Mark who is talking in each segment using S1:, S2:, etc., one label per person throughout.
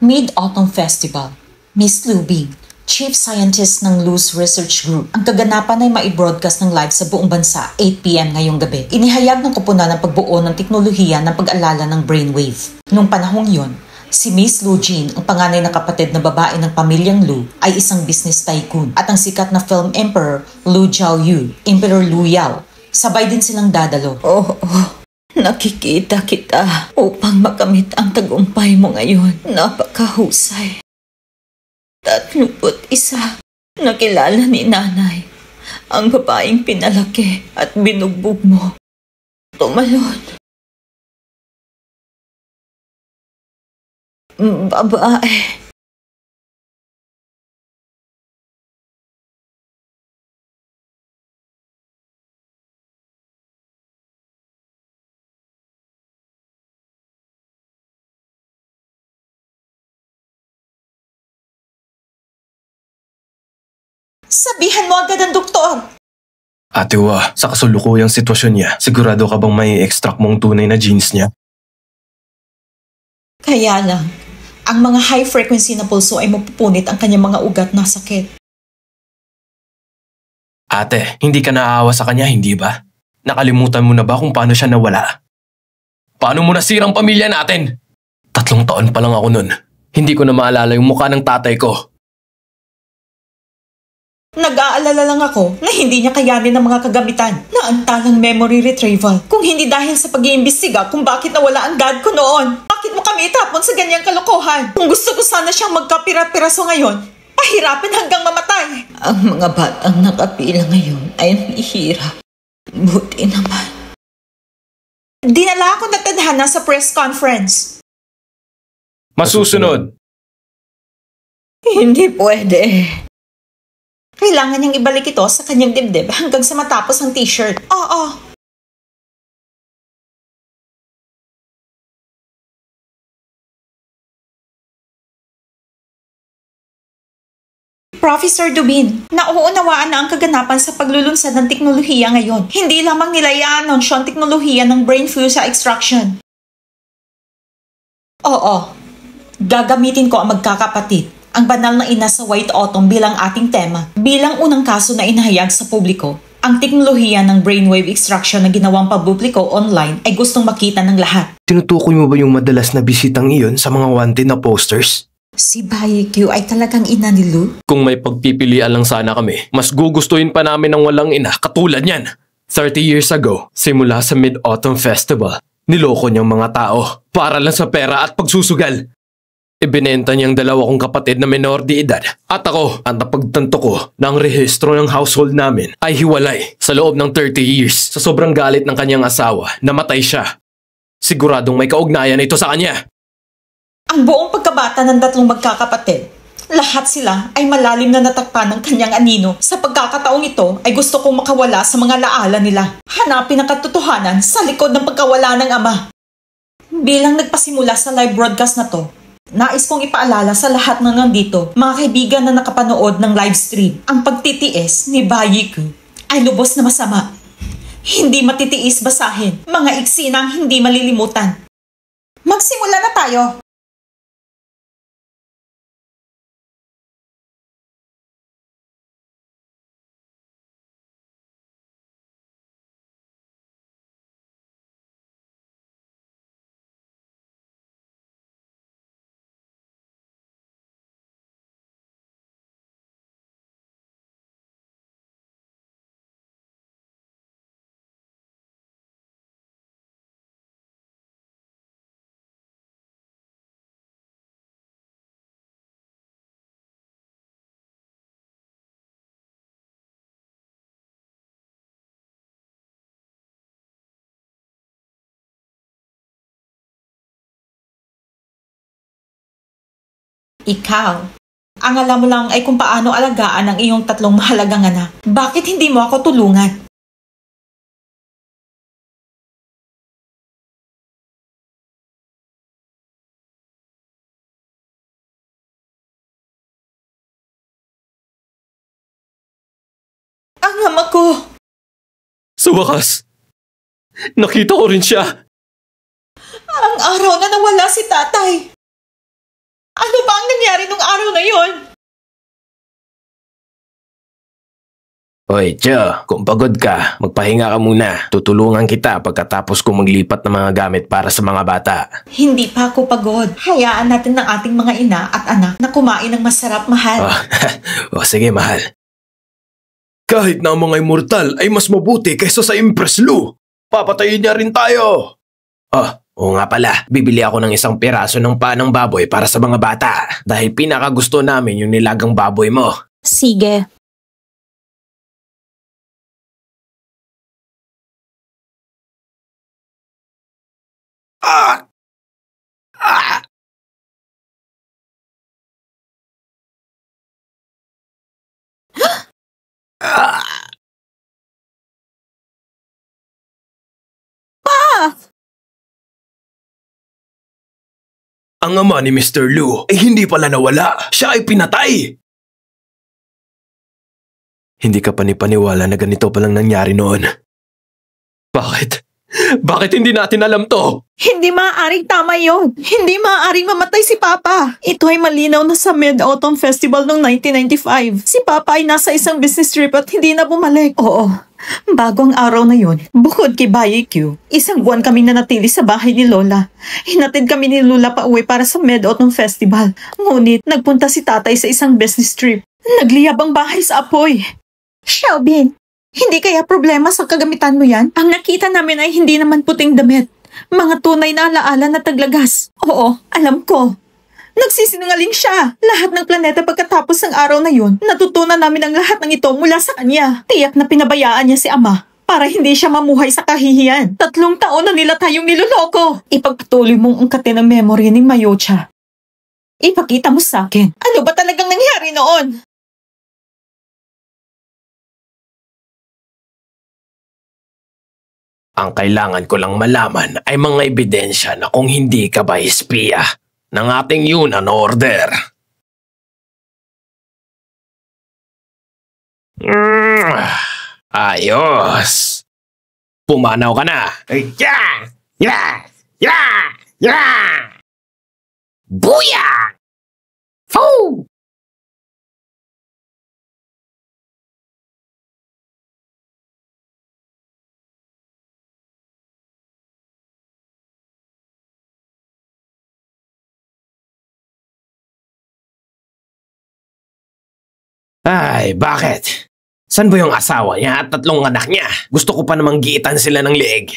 S1: Mid-Autumn Festival. Miss Lubing, Chief Scientist ng Luz Research Group. Ang kaganapan ay mai-broadcast ng live sa buong bansa 8 p.m. ngayong gabi. Inihayag ng koponan ng pagbuo ng teknolohiya ng pag-alala ng brainwave. Noong panahong yon, si Miss Lu Jin, ang panganay na kapatid na babae ng pamilyang Lu, ay isang business tycoon. At ang sikat na film emperor, Lu Jiaoyu, Emperor Lu Yao, sabay din silang dadalo.
S2: Nakikita kita upang makamit ang tagumpay mo ngayon. Napakahusay. 31. Nakilala ni nanay ang babaeng pinalaki at binugbog mo. Tumalon. Babae.
S1: Sabihan mo agad ang doktor!
S3: Ate Wa, sa kasulukuyang sitwasyon niya, sigurado ka bang may extract mong tunay na genes niya?
S1: Kaya lang, ang mga high frequency na pulso ay mapupunit ang kanyang mga ugat na sakit.
S3: Ate, hindi ka naaawa sa kanya, hindi ba? Nakalimutan mo na ba kung paano siya nawala? Paano mo nasirang pamilya natin? 3 taon pa lang ako nun. Hindi ko na maalala yung mukha ng tatay ko.
S1: Nag-aalala lang ako na hindi niya kayanin ng mga kagamitan na antalang memory retrieval. Kung hindi dahil sa pag-iimbestiga kung bakit nawala ang dad ko noon, bakit mo kami itapon sa ganyang kalokohan? Kung gusto ko sana siyang magkapira-piraso ngayon, pahirapin hanggang mamatay.
S2: Ang mga batang nakapila ngayon ay mahihirap. Buti naman.
S1: Dinala ako na tadhana sa press conference.
S3: Masusunod.
S2: Hindi pwede.
S1: Kailangan niyang ibalik ito sa kanyang dibdib hanggang sa matapos ang t-shirt. Oo. Professor Dubin, nauunawaan na ang kaganapan sa paglulunsad ng teknolohiya ngayon. Hindi lamang nila i-anunsyo ang teknolohiya ng brain fuse extraction. Oo. Gagamitin ko ang magkakapatid, ang banal na ina sa White Autumn bilang ating tema. Bilang unang kaso na inahayag sa publiko, ang teknolohiya ng brainwave extraction na ginawang papubliko online ay gustong makita ng lahat.
S3: Tinutukoy mo ba yung madalas na bisitang iyon sa mga wanted na posters?
S1: Si Bai Q ay talagang ina ni Lu?
S3: Kung may pagpipilian lang sana kami, mas gugustuhin pa namin ng walang ina katulad niyan. 30 years ago, simula sa Mid-Autumn Festival, niloko niyang mga tao para lang sa pera at pagsusugal. Ibinenta niyang 2 kong kapatid na menor de edad. At ako, ang napagtanto ko na ang rehistro ng household namin ay hiwalay sa loob ng 30 years. Sa sobrang galit ng kanyang asawa, namatay siya. Siguradong may kaugnayan ito sa kanya.
S1: Ang buong pagkabata ng 3 magkakapatid, lahat sila ay malalim na natakpan ng kanyang anino. Sa pagkakataong ito ay gusto kong makawala sa mga laala nila. Hanapin ang katotohanan sa likod ng pagkawala ng ama. Bilang nagpasimula sa live broadcast na to, nais kong ipaalala sa lahat ng nandito, mga kaibigan na nakapanood ng live stream, ang pagtitiis ni Bayiku ay lubos na masama. Hindi matitiis basahin, mga iksinang hindi malilimutan. Magsimula na tayo! Ikaw, ang alam mo lang ay kung paano alagaan ang iyong 3 mahalagang anak. Bakit hindi mo ako tulungan? Ang ama ko!
S3: Sa wakas, nakita ko rin siya.
S1: Ang araw na nawala si tatay. Ano ba ang nangyari nung araw na yon?
S3: Hoy, Tio, kung pagod ka, magpahinga ka muna. Tutulungan kita pagkatapos kong maglipat ng mga gamit para sa mga bata.
S1: Hindi pa ako pagod. Hayaan natin ng ating mga ina at anak na kumain ng masarap, mahal.
S3: Sige, mahal. Kahit na ang mga immortal ay mas mabuti kaysa sa Empress Lu, papatayin niya rin tayo. Oo nga pala, bibili ako ng isang piraso ng panang baboy para sa mga bata dahil pinakagusto namin yung nilagang baboy mo.
S4: Sige.
S3: Ang ama ni Mr. Lu ay hindi pala nawala. Siya ay pinatay. Hindi ka panipaniwala na ganito palang nangyari noon. Bakit? Bakit hindi natin alam to?
S1: Hindi maaaring tama yon. Hindi maaaring mamatay si Papa. Ito ay malinaw na sa Mid-Autumn Festival noong 1995. Si Papa ay nasa isang business trip at hindi na bumalik. Oo. Bago ang araw na yon, bukod kay Bayi Q, isang buwan kaming nanatili sa bahay ni Lola. Hinatid kami ni Lola pa uwi para sa Mid-Autumn Festival. Ngunit nagpunta si tatay sa isang business trip. Nagliyab ang bahay sa apoy. Shelby, hindi kaya problema sa kagamitan mo yan? Ang nakita namin ay hindi naman puting damit. Mga tunay na alaala na taglagas. Oo, alam ko. Nagsisinungaling siya. Lahat ng planeta pagkatapos ng araw na yun, natutunan namin ang lahat ng ito mula sa kanya. Tiyak na pinabayaan niya si Ama para hindi siya mamuhay sa kahihiyan. 3 taon na nila tayong niloloko. Ipagpatuloy mong ungkatin ang memory ni Mayocha. Ipakita mo sa akin. Ano ba talagang nangyari noon?
S3: Ang kailangan ko lang malaman ay mga ebidensya na kung hindi ka ba espiya ng ating Yunnan Order. Ayos! Pumanaw ka na! Booyah! Foo! Ay, bakit? San ba yung asawa niya at 3 anak niya? Gusto ko pa namang giitan sila ng leeg.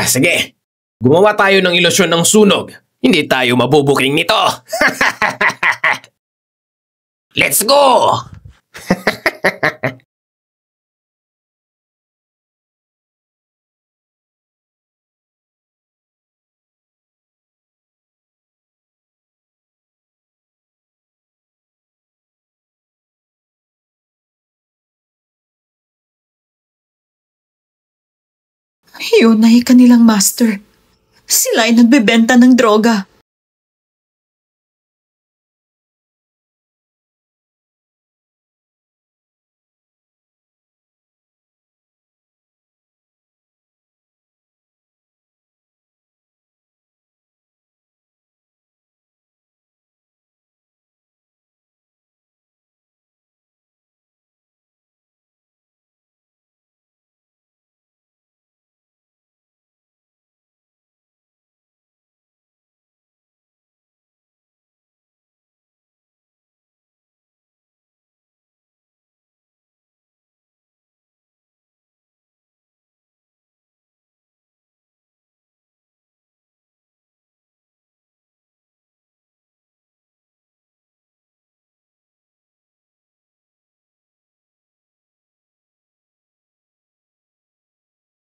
S3: Sige. Gumawa tayo ng ilusyon ng sunog. Hindi tayo mabubuking nito. Let's go!
S1: Yun ay kanilang master. Sila ay nagbebenta ng droga.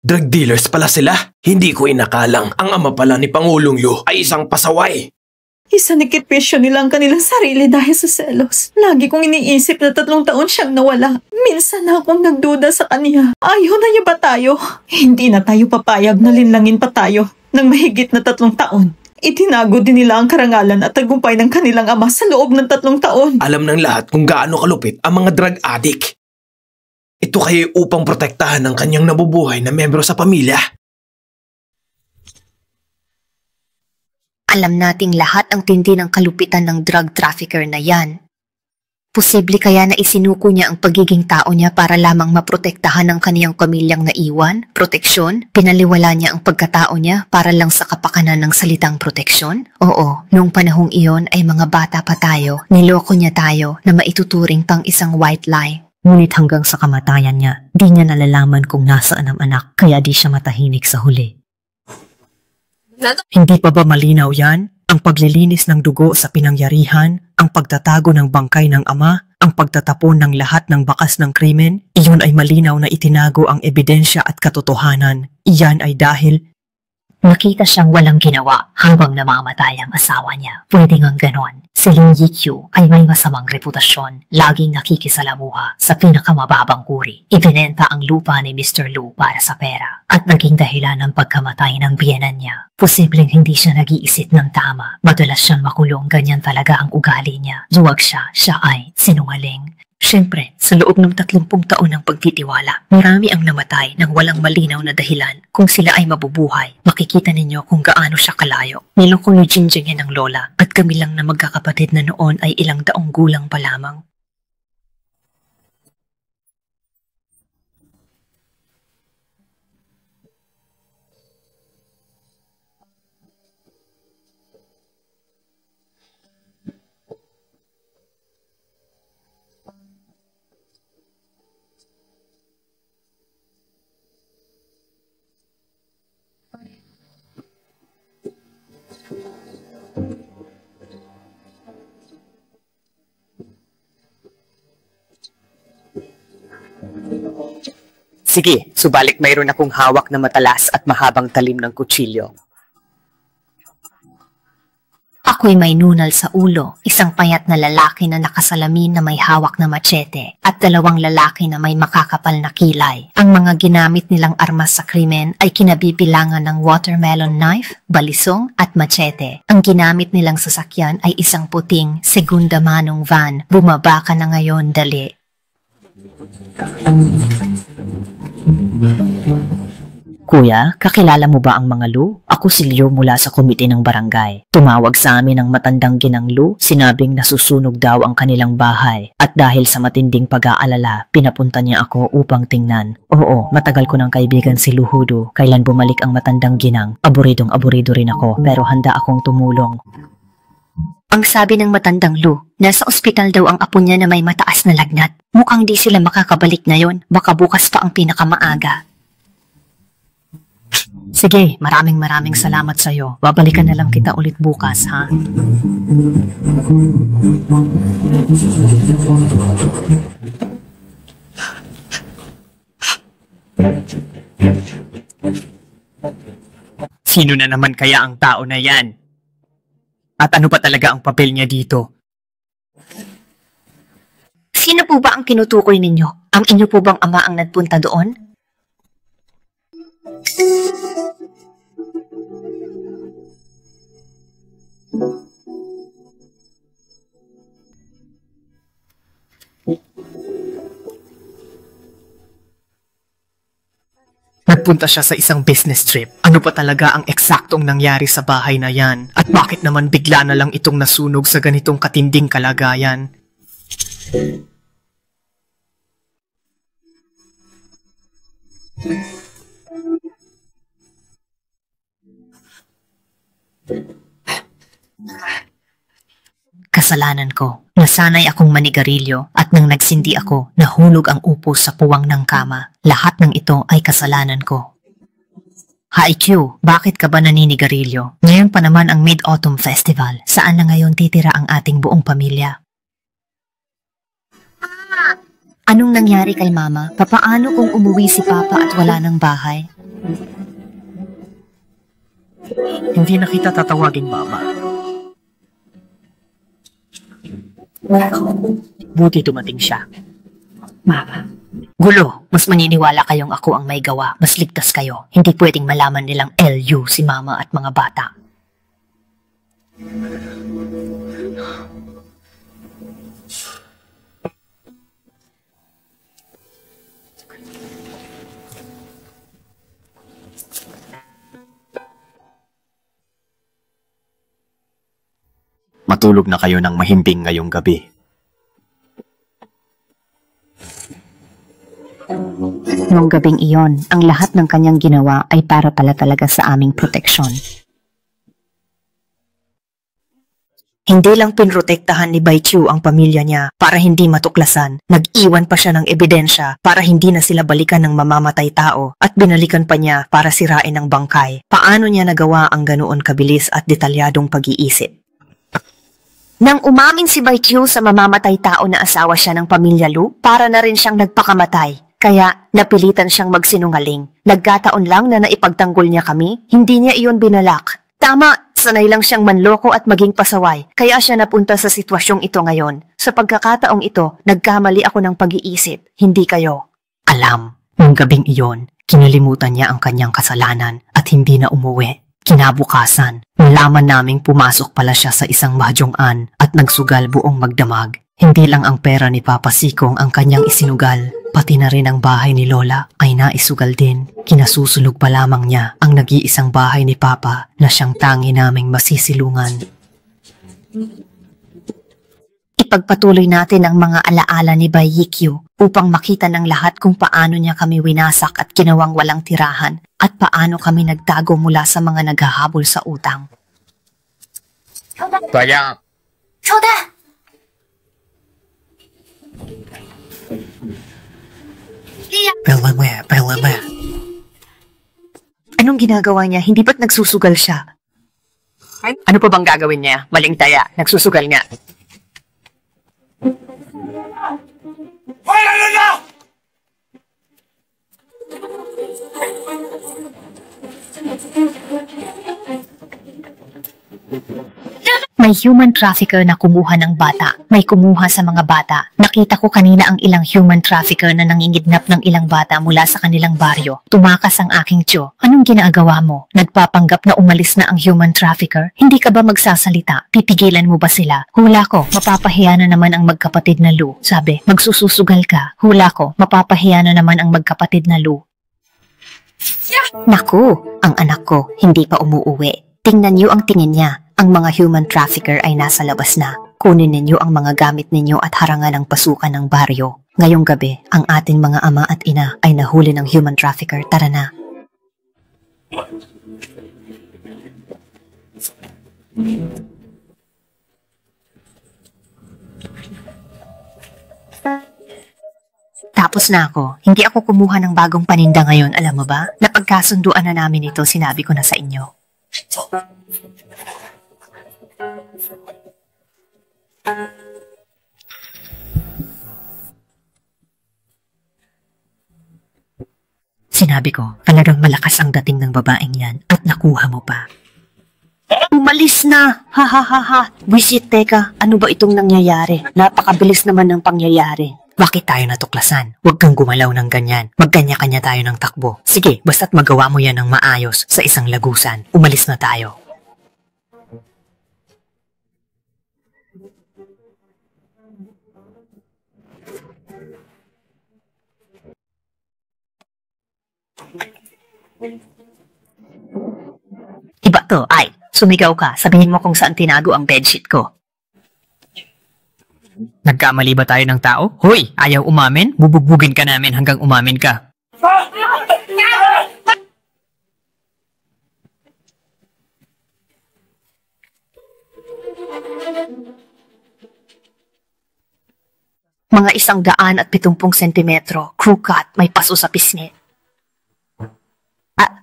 S3: Drug dealers pala sila. Hindi ko inakalang ang ama pala ni Pangulong Lu ay isang pasaway.
S1: Isanikipisyo nila ang kanilang sarili dahil sa selos. Lagi kong iniisip na 3 taon siyang nawala. Minsan na akong nagduda sa kanya. Ayaw na niya ba tayo? Hindi na tayo papayag na linlangin pa tayo ng mahigit na 3 taon. Itinago din nila ang karangalan at tagumpay ng kanilang ama sa loob ng 3 taon.
S3: Alam ng lahat kung gaano kalupit ang mga drug addict. Ito kayo upang protektahan ng kanyang nabubuhay na membro sa pamilya.
S4: Alam nating lahat ang tindi ng kalupitan ng drug trafficker na yan. Posible kaya na isinuko niya ang pagiging tao niya para lamang maprotektahan ang kaniyang pamilyang naiwan, proteksyon? Pinaliwala niya ang pagkatao niya para lang sa kapakanan ng salitang proteksyon? Oo, noong panahong iyon ay mga bata pa tayo, niloko niya tayo na maituturing pang isang white lie. Ngunit hanggang sa kamatayan niya, di niya nalalaman kung nasaan ang anak, kaya di siya matahimik sa huli. Hindi pa ba malinaw yan? Ang paglilinis ng dugo sa pinangyarihan, ang pagtatago ng bangkay ng ama, ang pagtatapon ng lahat ng bakas ng krimen, iyon ay malinaw na itinago ang ebidensya at katotohanan. Iyan ay dahil nakita siyang walang ginawa habang namamatay ang asawa niya. Pwede ngang ganon. Si Lin Yikyu ay may masamang reputasyon, laging nakikisalamuha sa pinakamababang kuri. Ibinenta ang lupa ni Mr. Lu para sa pera at naging dahilan ng pagkamatay ng biyenan niya. Posibleng hindi siya nag-iisip ng tama. Madalas siyang makulong, ganyan talaga ang ugali niya. Luwag siya ay sinungaling. Siyempre, sa loob ng 30 taon ng pagtitiwala, marami ang namatay ng walang malinaw na dahilan. Kung sila ay mabubuhay, makikita ninyo kung gaano siya kalayo. Niloko ni Jinjing yan ang lola at kami lang na magkakapatid na noon ay ilang taong gulang pa lamang.
S5: Sige, subalit mayroon akong hawak na matalas at mahabang talim ng kutsilyo.
S4: Ako'y may nunal sa ulo, isang payat na lalaki na nakasalamin na may hawak na machete at 2 lalaki na may makakapal na kilay. Ang mga ginamit nilang armas sa krimen ay kinabibilangan ng watermelon knife, balisong at machete. Ang ginamit nilang sasakyan ay isang puting segunda manong van. Bumaba ka na ngayon, dali. Kuya, kakilala mo ba ang mga Lu? Ako si Liu mula sa komite ng barangay. Tumawag sa amin ang matandang ginang Lu, sinabing nasusunog daw ang kanilang bahay. At dahil sa matinding pag-aalala, pinapunta niya ako upang tingnan. Oo, matagal ko ng kaibigan si Lu Hudu. Kailan bumalik ang matandang ginang, aburidong-aburido rin ako, pero handa akong tumulong. Ang sabi ng matandang Lu, nasa ospital daw ang apo niya na may mataas na lagnat. Mukhang di sila makakabalik ngayon, baka bukas pa ang pinakamaaga. Sige, maraming salamat sa'yo. Babalikan na lang kita ulit bukas, ha?
S5: Sino na naman kaya ang tao na yan? At ano pa talaga ang papel niya dito?
S4: Sino po ba ang tinutukoy ninyo? Ang inyo po bang ama ang nagpunta doon?
S5: Nagpunta siya sa isang business trip. Ano pa talaga ang eksaktong nangyari sa bahay na yan? At bakit naman bigla na lang itong nasunog sa ganitong katinding kalagayan?
S4: Kasalanan ko. Nasanay akong manigarilyo at nang nagsindi ako, nahulog ang upo sa puwang ng kama. Lahat ng ito ay kasalanan ko. Haikyuu, bakit ka ba naninigarilyo? Ngayon pa naman ang Mid-Autumn Festival. Saan na ngayon titira ang ating buong pamilya? Anong nangyari kay Mama? Papaano kung umuwi si Papa at wala ng bahay?
S5: Hindi na kita tatawagin Mama. Buti dumating siya.
S4: Mama. Gulo, mas maniniwala kayong ako ang may gawa. Mas ligtas kayo. Hindi pwedeng malaman nilang LU si Mama at mga bata.
S5: Matulog na kayo ng mahimbing ngayong gabi.
S6: Noong gabing iyon, ang lahat ng kanyang ginawa ay para pala talaga sa aming proteksyon.
S4: Hindi lang pinrotektahan ni Bai Chu ang pamilya niya para hindi matuklasan, nag-iwan pa siya ng ebidensya para hindi na sila balikan ng mamamatay tao at binalikan pa niya para sirain ang bangkay. Paano niya nagawa ang ganoon kabilis at detalyadong pag-iisip?
S6: Nang umamin si Bai Chu sa mamamatay tao na asawa siya ng pamilya Lu, para na rin siyang nagpakamatay. Kaya napilitan siyang magsinungaling. Nagkataon lang na naipagtanggol niya kami, hindi niya iyon binalak. Tama, sanay lang siyang manloko at maging pasaway, kaya siya napunta sa sitwasyong ito ngayon. Sa pagkakataong ito, nagkamali ako ng pag-iisip, hindi kayo.
S4: Alam, noong gabing iyon, kinalimutan niya ang kanyang kasalanan at hindi na umuwi. Kinabukasan, nalaman naming pumasok pala siya sa isang mahjong-an at nagsugal buong magdamag. Hindi lang ang pera ni Papa Sikong ang kanyang isinugal, pati na rin ang bahay ni Lola ay naisugal din. Kinasusulog pa lamang niya ang nag-iisang bahay ni Papa na siyang tangi naming masisilungan.
S6: Ipagpatuloy natin ang mga alaala ni Bai Yikyu upang makita ng lahat kung paano niya kami winasak at ginawang walang tirahan at paano kami nagtago mula sa mga naghahabol sa utang.
S5: Kaya,
S4: Pelame.
S6: Anong ginagawa niya? Hindi ba't nagsusugal siya?
S5: ano pa bang gagawin niya? Maling taya, nagsusugal nga.
S6: May human trafficker na kumuha ng bata. May kumuha sa mga bata. Nakita ko kanina ang ilang human trafficker na nangingidnap ng ilang bata mula sa kanilang baryo. Tumakas ang aking tiyo. Anong ginagawa mo? Nagpapanggap na umalis na ang human trafficker? Hindi ka ba magsasalita? Pipigilan mo ba sila? Hula ko, mapapahiya na naman ang magkapatid na Lu. Sabi, magsususugal ka. Hula ko, mapapahiya na naman ang magkapatid na Lu. Naku, ang anak ko hindi pa umuuwi. Tingnan niyo ang tingin niya. Ang mga human trafficker ay nasa labas na. Kunin ninyo ang mga gamit ninyo at harangan ang pasukan ng baryo. Ngayong gabi, ang ating mga ama at ina ay nahuli ng human trafficker. Tara na. Tapos na ako. Hindi ako kumuha ng bagong paninda ngayon, alam mo ba? Napagkasunduan na namin ito, sinabi ko na sa inyo. Sinabi ko, talagang malakas ang dating ng babaeng yan at nakuha mo pa. Umalis na! Ha ha ha ha! Wisit, teka, ano ba itong nangyayari? Napakabilis naman ng pangyayari.
S4: Bakit tayo natuklasan? Huwag kang gumalaw ng ganyan. Magkanya-kanya tayo ng takbo. Sige, basta't magawa mo yan ng maayos sa isang lagusan. Umalis na tayo.
S6: Iba to, ay, sumigaw ka. Sabihin mo kung saan tinago ang bedsheet ko.
S5: Nagkamali ba tayo ng tao? Hoy, ayaw umamin? Bubugbugin ka namin hanggang umamin ka.
S6: Mga 170 sentimetro, crew cut, may paso sa pisngi.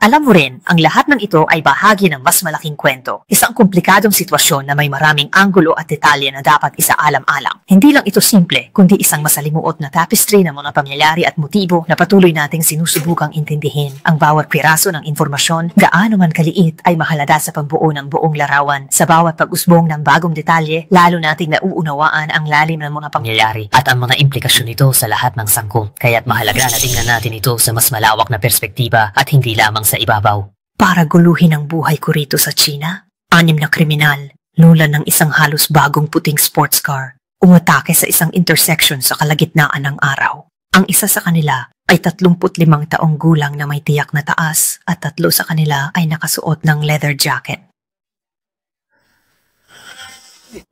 S6: Alam mo rin, ang lahat ng ito ay bahagi ng mas malaking kwento. Isang komplikadong sitwasyon na may maraming anggulo at detalye na dapat isaalam-alam. Hindi lang ito simple, kundi isang masalimuot na tapestry ng mga pangyayari at motibo na patuloy nating sinusubukang intindihin. Ang bawat piraso ng informasyon, gaano man kaliit, ay mahalaga sa pagbuo ng buong larawan. Sa bawat pag-usbong ng bagong detalye, lalo nating nauunawaan ang lalim ng mga pangyayari at ang mga implikasyon nito sa lahat ng sangkot. Kaya't mahalaga na tingnan natin ito sa mas malawak na perspektiba at hindi lamang sa ibabaw.
S4: Para guluhin ang buhay ko rito sa China, 6 na kriminal, lula ng isang halos bagong puting sports car, umatake sa isang intersection sa kalagitnaan ng araw. Ang isa sa kanila ay 35 taong gulang na may tiyak na taas at 3 sa kanila ay nakasuot ng leather jacket.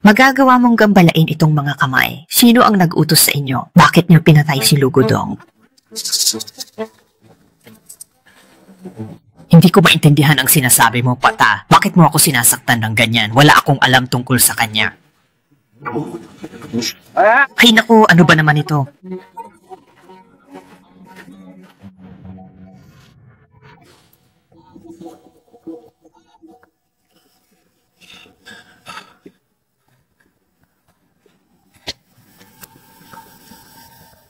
S6: Magagawa mong gambalain itong mga kamay. Sino ang nag-utos sa inyo? Bakit niyo pinatay si Lugudong? Hindi ko maintindihan ang sinasabi mo, Pata. Bakit mo ako sinasaktan ng ganyan? Wala akong alam tungkol sa kanya. Ay naku, ano ba naman ito?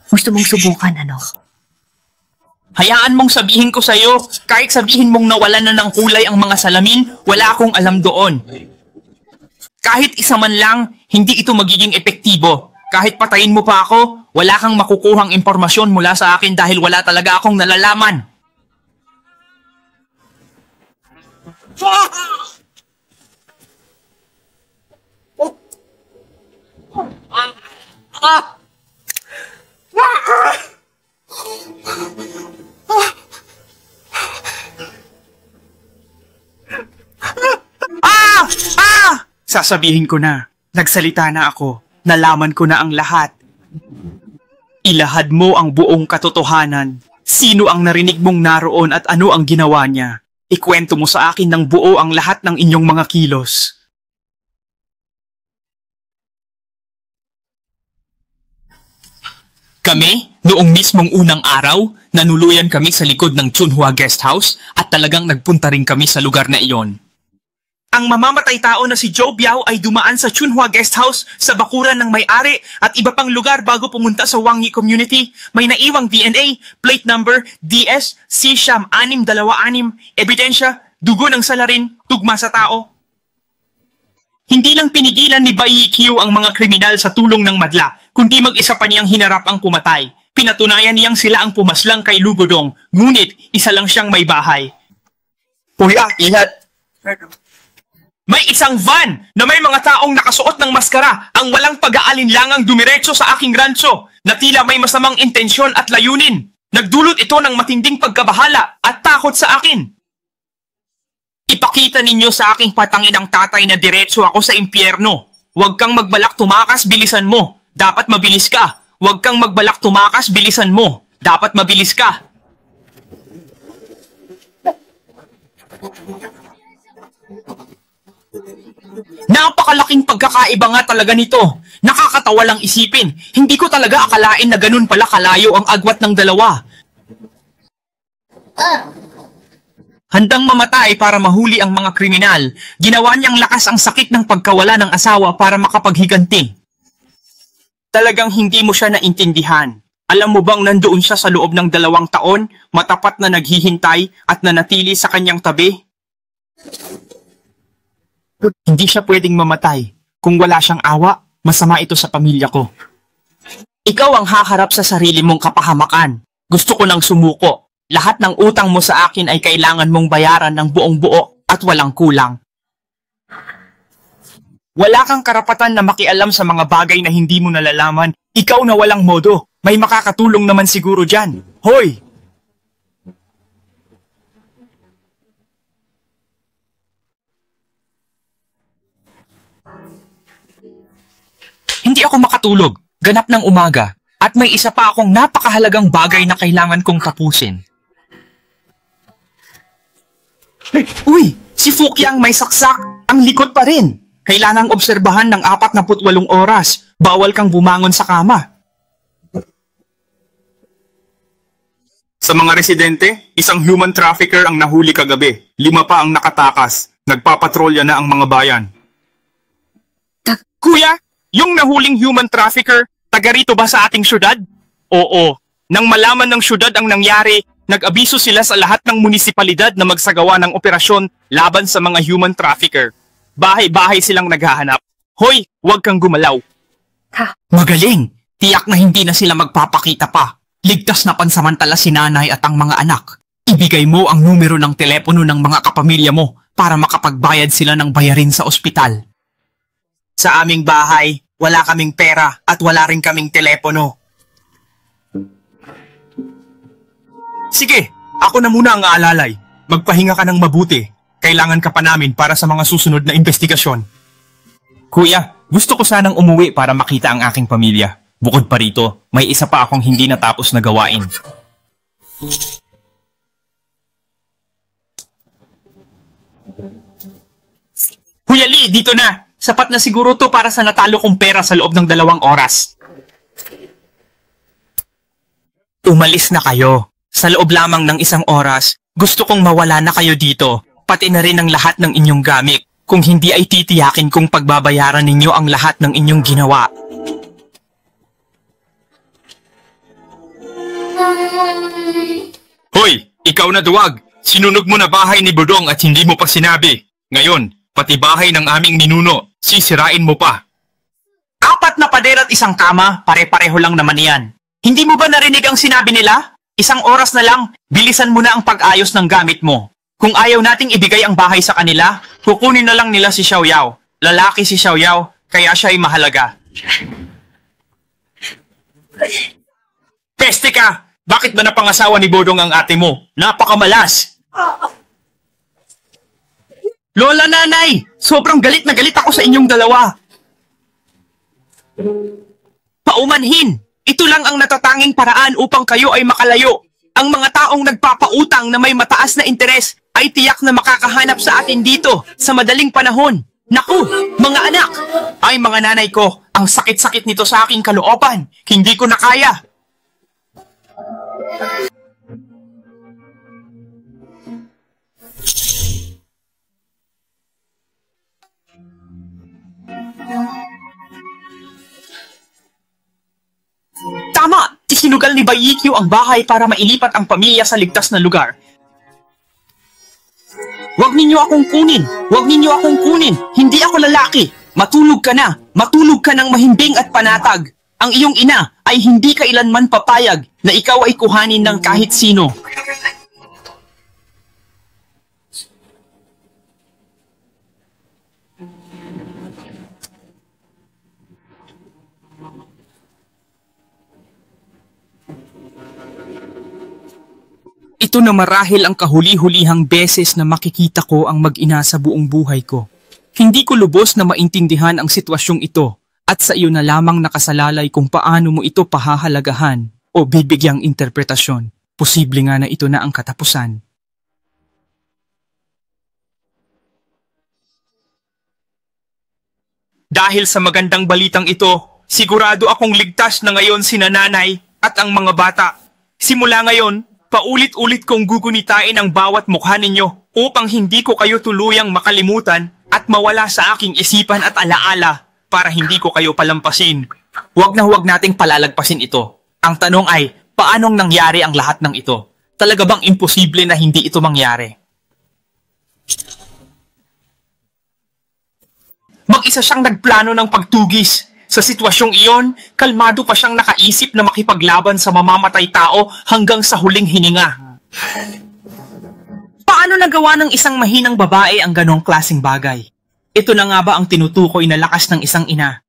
S6: Gusto mong subukan, ano?
S5: Hayaan mong sabihin ko sa'yo, kahit sabihin mong nawalan na ng kulay ang mga salamin, wala akong alam doon. Kahit isa man lang, hindi ito magiging epektibo. Kahit patayin mo pa ako, wala kang makukuhang impormasyon mula sa akin dahil wala talaga akong nalalaman. Sasabihin ko na, nagsalita na ako, nalaman ko na ang lahat. Ilahad mo ang buong katotohanan. Sino ang narinig mong naroon at ano ang ginawa niya? Ikwento mo sa akin ng buo ang lahat ng inyong mga kilos. Kami, noong mismong unang araw, nanuluyan kami sa likod ng Chunhua Guest House at talagang nagpunta rin kami sa lugar na iyon. Ang mamamatay tao na si Joe Biao ay dumaan sa Chunhua Guest House sa bakuran ng may-ari at iba pang lugar bago pumunta sa Wangyi Community. May naiwang DNA, plate number DS-C-626, ebidensya, dugo ng salarin, tugma sa tao. Hindi lang pinigilan ni Bai Q ang mga kriminal sa tulong ng madla, kundi mag-isa pa niyang hinarap ang pumatay. Pinatunayan niyang sila ang pumaslang kay Lugudong, ngunit isa lang siyang may bahay. May isang van na may mga taong nakasuot ng maskara ang walang pag-aalinlangang dumiretso sa aking rancho na tila may masamang intensyon at layunin. Nagdulot ito ng matinding pagkabahala at takot sa akin. Ipakita ninyo sa aking patanginang tatay na diretso ako sa impyerno. Huwag kang magbalak tumakas, bilisan mo. Dapat mabilis ka. Huwag kang magbalak tumakas, bilisan mo. Dapat mabilis ka. Napakalaking pagkakaiba nga talaga nito. Nakakatawa lang isipin. Hindi ko talaga akalain na ganun pala kalayo ang agwat ng dalawa. Handang mamatay para mahuli ang mga kriminal, ginawa niyang lakas ang sakit ng pagkawala ng asawa para makapaghiganti. Talagang hindi mo siya naintindihan. Alam mo bang nandoon siya sa loob ng 2 taon, matapat na naghihintay at nanatili sa kanyang tabi? Hindi siya pwedeng mamatay. Kung wala siyang awa, masama ito sa pamilya ko. Ikaw ang haharap sa sarili mong kapahamakan. Gusto ko nang sumuko. Lahat ng utang mo sa akin ay kailangan mong bayaran ng buong buo at walang kulang. Wala kang karapatan na makialam sa mga bagay na hindi mo nalalaman. Ikaw na walang modo. May makakatulong naman siguro dyan. Hoy! Hindi ako makatulog. Ganap ng umaga. At may isa pa akong napakahalagang bagay na kailangan kong tapusin. Uy! Si Fukyang may saksak. Ang likod pa rin. Kailangang obserbahan ng 48 oras. Bawal kang bumangon sa kama. Sa mga residente, isang human trafficker ang nahuli kagabi. 5 pa ang nakatakas. Nagpapatrolya na ang mga bayan. Kuya, yung nahuling human trafficker, taga rito ba sa ating syudad? Oo. Nang malaman ng syudad ang nangyari, nag-abiso sila sa lahat ng munisipalidad na magsagawa ng operasyon laban sa mga human trafficker. Bahay-bahay silang naghahanap. Hoy, huwag kang gumalaw. Magaling! Tiyak na hindi na sila magpapakita pa. Ligtas na pansamantala si nanay at ang mga anak. Ibigay mo ang numero ng telepono ng mga kapamilya mo para makapagbayad sila ng bayarin sa ospital. Sa aming bahay, wala kaming pera at wala rin kaming telepono. Sige, ako na muna ang aalalay. Magpahinga ka ng mabuti. Kailangan ka pa namin para sa mga susunod na investigasyon. Kuya, Gusto ko sanang umuwi para makita ang aking pamilya. Bukod pa rito, may isa pa akong hindi natapos na gawain. Huyali, dito na! Sapat na siguro to para sa natalo kong pera sa loob ng 2 oras. Umalis na kayo. Sa loob lamang ng 1 oras, gusto kong mawala na kayo dito, pati na rin ang lahat ng inyong gamit. Kung hindi ay titiyakin kong pagbabayaran ninyo ang lahat ng inyong ginawa. Hoy, ikaw na duwag! Sinunog mo na bahay ni Bodong at hindi mo pa sinabi. Ngayon, pati bahay ng aming ninuno, sisirain mo pa. 4 na pader at 1 kama, pare-pareho lang naman yan. Hindi mo ba narinig ang sinabi nila? 1 oras na lang, bilisan mo na ang pag-ayos ng gamit mo. Kung ayaw nating ibigay ang bahay sa kanila, kukunin na lang nila si Xiao Yao. Lalaki si Xiao Yao, kaya siya ay mahalaga. Peste ka! Bakit ba napangasawa ni Bodong ang ate mo? Napakamalas! Lola, nanay! Sobrang galit na galit ako sa inyong dalawa. Paumanhin! Ito lang ang natatanging paraan upang kayo ay makalayo. Ang mga taong nagpapautang na may mataas na interes ay tiyak na makakahanap sa atin dito sa madaling panahon. Naku, mga anak! Ay mga nanay ko, ang sakit-sakit nito sa aking kalooban. Hindi ko na kaya. Tama! Isinugal ni Bayikyo ang bahay para mailipat ang pamilya sa ligtas na lugar. Huwag ninyo akong kunin! Huwag ninyo akong kunin! Hindi ako lalaki! Matulog ka na! Matulog ka ng mahimbing at panatag! Ang iyong ina ay hindi kailanman papayag na ikaw ay kuhanin ng kahit sino. Ito na marahil ang kahuli-hulihang beses na makikita ko ang mag-ina sa buong buhay ko. Hindi ko lubos na maintindihan ang sitwasyong ito at sa iyo na lamang nakasalalay kung paano mo ito pahahalagahan o bibigyang interpretasyon. Posible nga na ito na ang katapusan. Dahil sa magandang balitang ito, sigurado akong ligtas na ngayon si nanay at ang mga bata. Simula ngayon, paulit-ulit kong gugunitain ang bawat mukha ninyo upang hindi ko kayo tuluyang makalimutan at mawala sa aking isipan at alaala para hindi ko kayo palampasin. Huwag na huwag nating palalagpasin ito. Ang tanong ay, paanong nangyari ang lahat ng ito? Talaga bang imposible na hindi ito mangyari? Mag-isa siyang nagplano ng pagtugis. Sa sitwasyong iyon, kalmado pa siyang nakaisip na makipaglaban sa mamamatay tao hanggang sa huling hininga. Paano nagawa ng isang mahinang babae ang ganong klaseng bagay? Ito na nga ba ang tinutukoy na lakas ng isang ina?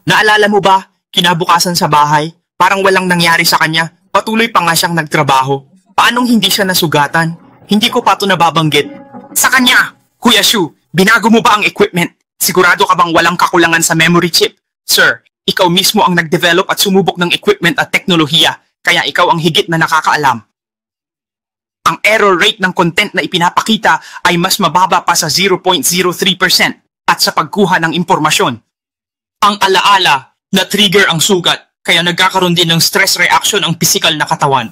S5: Naalala mo ba, kinabukasan sa bahay, parang walang nangyari sa kanya, patuloy pa nga siyang nagtrabaho. Paanong hindi siya nasugatan? Hindi ko pa ito nababanggit. Sa kanya, Kuya Shu, binago mo ba ang equipment? Sigurado ka bang walang kakulangan sa memory chip? Sir, ikaw mismo ang nag-develop at sumubok ng equipment at teknolohiya, kaya ikaw ang higit na nakakaalam. Ang error rate ng content na ipinapakita ay mas mababa pa sa 0.03% at sa pagkuha ng impormasyon. Ang alaala na trigger ang sugat, kaya nagkakaroon din ng stress reaction ang pisikal na katawan.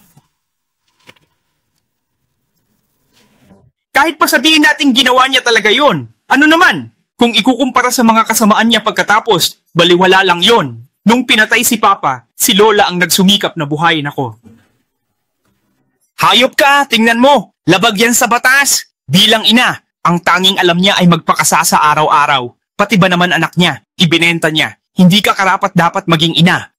S5: Kahit pa sabihin natin ginawa niya talaga yon, ano naman? Kung ikukumpara sa mga kasamaan niya pagkatapos, baliwala lang yon. Nung pinatay si Papa, si Lola ang nagsumikap na buhayin ako. Hayop ka, tingnan mo, labag yan sa batas. Bilang ina, ang tanging alam niya ay magpakasa sa araw-araw. Pati ba naman anak niya, ibinenta niya. Hindi ka karapat-dapat maging ina.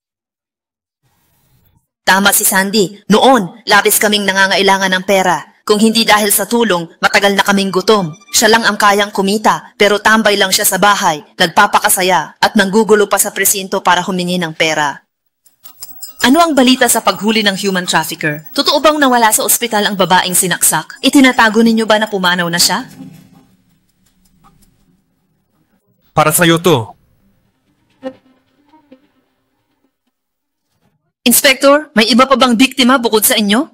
S7: Tama si Sandy. Noon, labis kaming nangangailangan ng pera. Kung hindi dahil sa tulong, matagal na kaming gutom. Siya lang ang kayang kumita, pero tambay lang siya sa bahay, nagpapakasaya, at nanggugulo pa sa presinto para humingi ng pera. Ano ang balita sa paghuli ng human trafficker? Totoo bang nawala sa ospital ang babaeng sinaksak? Itinatago ninyo ba na pumanaw na siya?
S5: Para sa'yo to.
S7: Inspector, may iba pa bang biktima bukod sa inyo?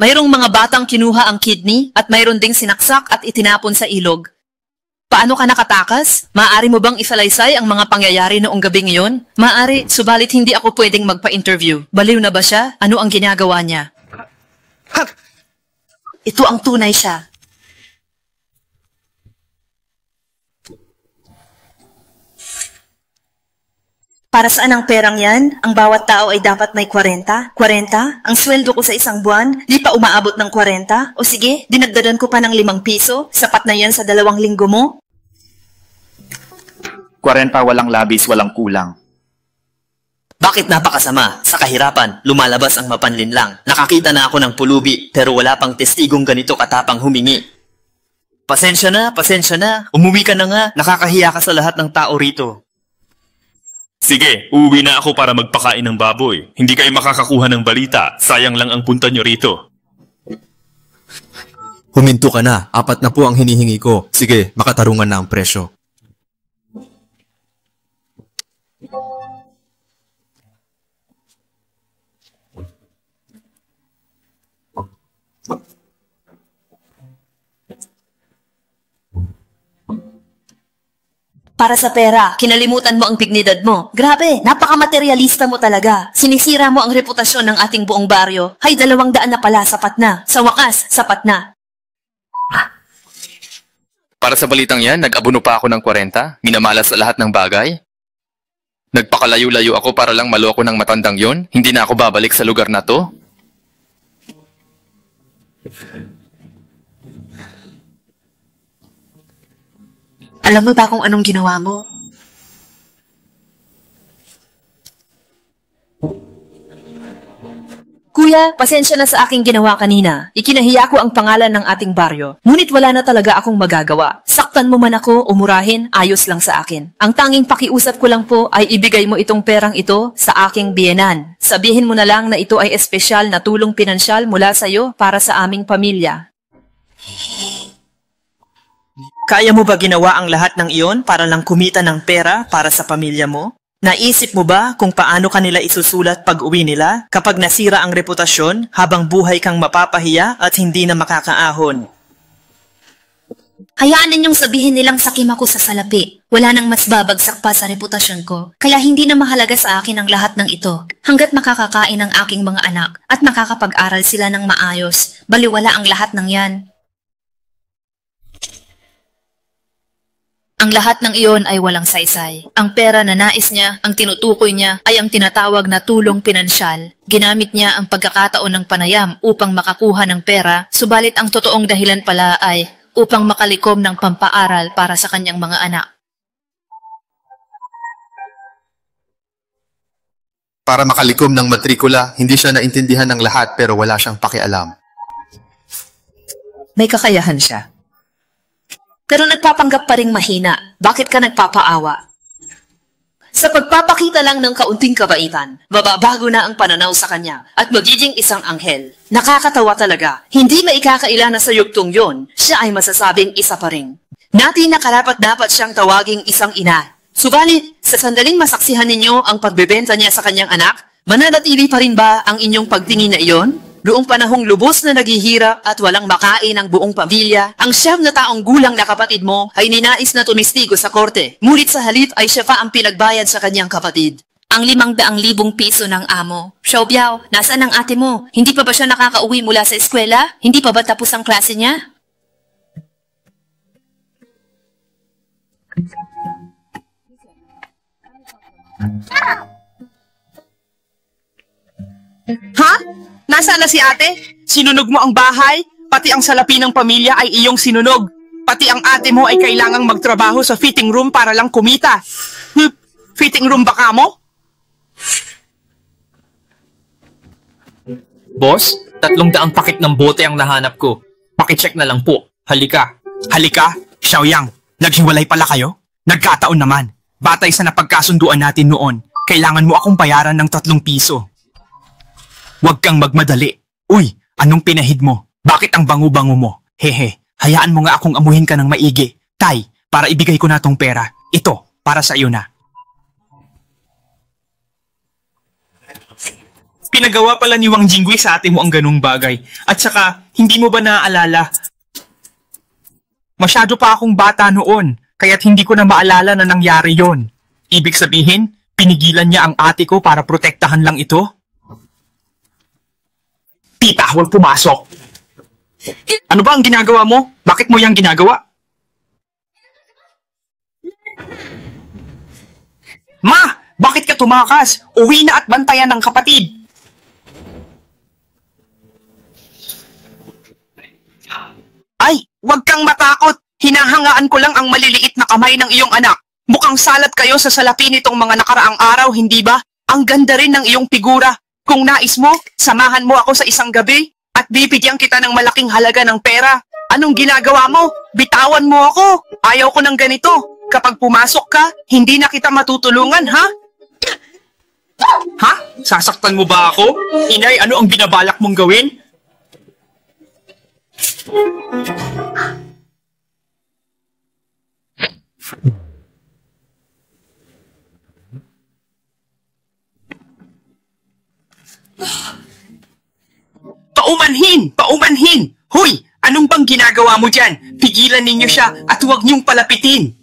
S7: Mayroong mga batang kinuha ang kidney at mayroon ding sinaksak at itinapon sa ilog. Paano ka nakatakas? Maaari mo bang isalaysay ang mga pangyayari noong gabing iyon? Maaari, subalit hindi ako pwedeng magpa-interview. Baliw na ba siya? Ano ang ginagawa niya? Ito ang tunay siya. Para saan ang perang yan? Ang bawat tao ay dapat may 40? 40? Ang sweldo ko sa isang buwan, di pa umaabot ng 40? O sige, dinagdagan ko pa ng 5 piso? Sapat na yan sa 2 linggo mo?
S5: 40 walang labis, walang kulang.
S7: Bakit napakasama? Sa kahirapan, lumalabas ang mapanlinlang. Nakakita na ako ng pulubi, pero wala pang testigong ganito katapang humingi. Pasensya na, pasensya na. Umuwi ka na nga. Nakakahiya ka sa lahat ng tao rito.
S5: Sige, uuwi na ako para magpakain ng baboy. Hindi kayo makakakuha ng balita. Sayang lang ang punta nyo rito.
S8: Huminto ka na. 4 na po ang hinihingi ko. Sige, makatarungan na ang presyo.
S7: Para sa pera, kinalimutan mo ang dignidad mo. Grabe, napaka-materialista mo talaga. Sinisira mo ang reputasyon ng ating buong baryo. Hay, 200 na pala, sapat na. Sa wakas, sapat na.
S9: Para sa balitang yan, nag-abuno pa ako ng 40, minamalas sa lahat ng bagay. Nagpakalayo-layo ako para lang maloko ng matandang yon. Hindi na ako babalik sa lugar na to.
S7: Alam mo ba kung anong ginawa mo? Kuya, pasensya na sa aking ginawa kanina. Ikinahiya ko ang pangalan ng ating baryo. Ngunit wala na talaga akong magagawa. Saktan mo man ako o murahin, ayos lang sa akin. Ang tanging pakiusap ko lang po ay ibigay mo itong perang ito sa aking biyenan. Sabihin mo na lang na ito ay espesyal na tulong pinansyal mula sa iyo para sa aming pamilya. Kaya mo ba ginawa ang lahat ng iyon para lang kumita ng pera para sa pamilya mo? Naisip mo ba kung paano kanila isusulat pag uwi nila kapag nasira ang reputasyon habang buhay kang mapapahiya at hindi na makakaahon?
S10: Hayaan ninyong sabihin nilang sakim ako sa salapi. Wala nang mas babagsak pa sa reputasyon ko. Kaya hindi na mahalaga sa akin ang lahat ng ito. Hanggat makakakain ang aking mga anak at makakapag-aral sila ng maayos, baliwala ang lahat ng yan. Ang lahat ng iyon ay walang saysay. Ang pera na nais niya, ang tinutukoy niya, ay ang tinatawag na tulong pinansyal. Ginamit niya ang pagkakataon ng panayam upang makakuha ng pera, subalit ang totoong dahilan pala ay upang makalikom ng pampaaral para sa kanyang mga anak.
S8: Para makalikom ng matrikula, hindi siya naintindihan ng lahat pero wala siyang pakialam.
S7: May kakayahan siya. Pero nagpapanggap pa ring mahina. Bakit ka nagpapaawa? Sa pagpapakita lang ng kaunting kabaitan, mababago na ang pananaw sa kanya at magiging isang anghel. Nakakatawa talaga. Hindi maikakaila na sa yugtong yon, siya ay masasabing isa pa rin. Natin na karapat-dapat siyang tawaging isang ina. Subalit, sa sandaling masaksihan ninyo ang pagbebenta niya sa kanyang anak, mananatili pa rin ba ang inyong pagtingin na iyon? Noong panahong lubos na naghihirap at walang makain ang buong pamilya, ang 9 na taong gulang na kapatid mo ay ninais na tumistigo sa korte. Ngunit sa halip ay siya pa ang pinagbayad sa kanyang kapatid.
S10: Ang 500,000 piso ng amo. Xiaobiao, nasaan ang ate mo? Hindi pa ba siya nakakauwi mula sa eskwela? Hindi pa ba tapos ang klase niya?
S5: Ha? Nasaan na si ate? Sinunog mo ang bahay? Pati ang salapi ng pamilya ay iyong sinunog. Pati ang ate mo ay kailangang magtrabaho sa fitting room para lang kumita. Fitting room ba ka mo?
S11: Boss, 300 pakit ng bote ang nahanap ko. Pakicheck na lang po. Halika.
S5: Halika, Xiaoyang. Naghiwalay pala kayo? Nagkataon naman. Batay sa napagkasunduan natin noon, kailangan mo akong bayaran ng 3 piso. Huwag kang magmadali. Uy, anong pinahid mo? Bakit ang bango-bango mo? Hehe, hayaan mo nga akong amuhin ka ng maigi. Tay, para ibigay ko na tong pera. Ito, para sa iyo na. Pinagawa pala ni Wang Jingwei sa ate mo ang ganung bagay. At saka, hindi mo ba naaalala? Masyado pa akong bata noon, kaya't hindi ko na maalala na nangyari yon. Ibig sabihin, pinigilan niya ang ate ko para protektahan lang ito? Tita, huwag pumasok. Ano ba ang ginagawa mo? Bakit mo yang ginagawa? Ma! Bakit ka tumakas? Uwi na at bantayan ng kapatid. Ay, huwag kang matakot. Hinahangaan ko lang ang maliliit na kamay ng iyong anak. Mukhang salat kayo sa salapi nitong mga nakaraang araw, hindi ba? Ang ganda rin ng iyong figura. Kung nais mo, samahan mo ako sa isang gabi at bibigyan kita ng malaking halaga ng pera. Anong ginagawa mo? Bitawan mo ako. Ayaw ko ng ganito. Kapag pumasok ka, hindi na kita matutulungan, ha? Ha? Sasaktan mo ba ako? Inay, ano ang binabalak mong gawin? Paumanhin! Paumanhin! Hoy! Anong bang ginagawa mo dyan? Pigilan ninyo siya at huwag niyong palapitin.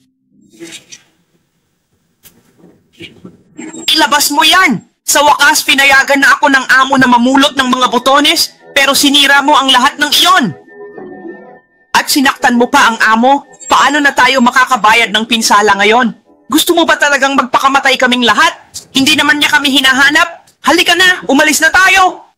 S5: Ilabas mo yan! Sa wakas, pinayagan na ako ng amo na mamulot ng mga botones, pero sinira mo ang lahat ng iyon. At sinaktan mo pa ang amo? Paano na tayo makakabayad ng pinsala ngayon? Gusto mo ba talagang magpakamatay kaming lahat? Hindi naman niya kami hinahanap? Halika na, umalis na tayo!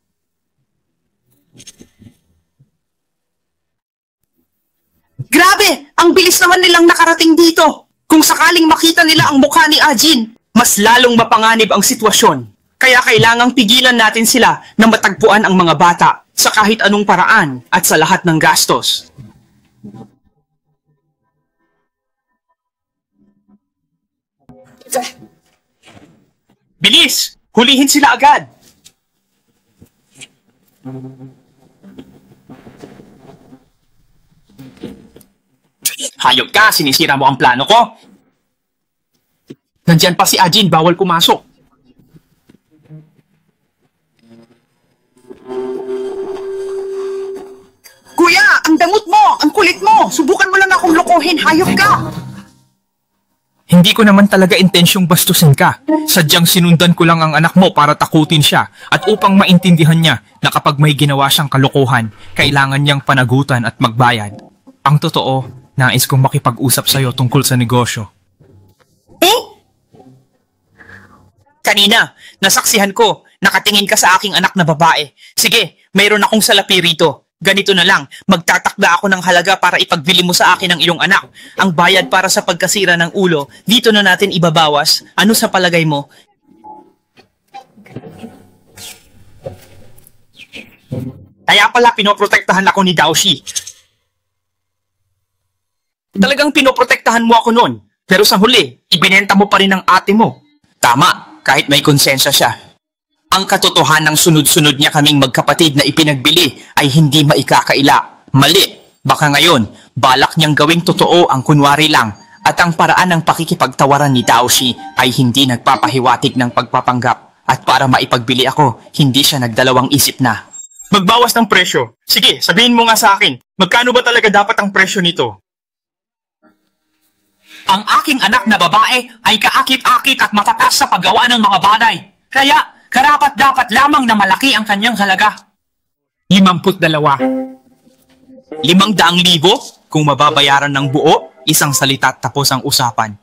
S5: Grabe! Ang bilis naman nilang nakarating dito! Kung sakaling makita nila ang mukha ni Ajin, mas lalong mapanganib ang sitwasyon. Kaya kailangang pigilan natin sila na matagpuan ang mga bata sa kahit anong paraan at sa lahat ng gastos. Bilis! Hulihin sila agad! Hayop ka! Sinisira mo ang plano ko! Nandyan pa si Ajin, bawal pumasok. Kuya! Ang dangot mo! Ang kulit mo! Subukan mo lang akong lokohin! Hayop ka! Hindi ko naman talaga intensyong bastusin ka. Sadyang sinundan ko lang ang anak mo para takutin siya at upang maintindihan niya na kapag may ginawa siyang kalokohan, kailangan niyang panagutan at magbayad. Ang totoo, nais kong makipag-usap sa'yo tungkol sa negosyo. Kanina, nasaksihan ko, nakatingin ka sa aking anak na babae. Sige, mayroon akong salapi rito. Ganito na lang, magtatakda ako ng halaga para ipagbili mo sa akin ang iyong anak. Ang bayad para sa pagkasira ng ulo, dito na natin ibabawas. Ano sa palagay mo? Kaya pala pinoprotektahan ako ni Daoshi. Talagang pinoprotektahan mo ako noon. Pero sa huli, ibinenta mo pa rin ang ate mo. Tama, kahit may konsensya siya. Ang katotohanan ng sunod-sunod niya kaming magkapatid na ipinagbili ay hindi maikakaila. Mali. Baka ngayon, balak niyang gawing totoo ang kunwari lang at ang paraan ng pakikipagtawaran ni Daoshi ay hindi nagpapahiwatig ng pagpapanggap. At para maipagbili ako, hindi siya nagdalawang isip na. Magbawas ng presyo. Sige, sabihin mo nga sa akin, magkano ba talaga dapat ang presyo nito? Ang aking anak na babae ay kaakit-akit at matatas sa paggawa ng mga bagay. Kaya, karapat-dapat lamang na malaki ang kanyang halaga. 52. 500,000 kung mababayaran ng buo, isang salita tapos ang usapan.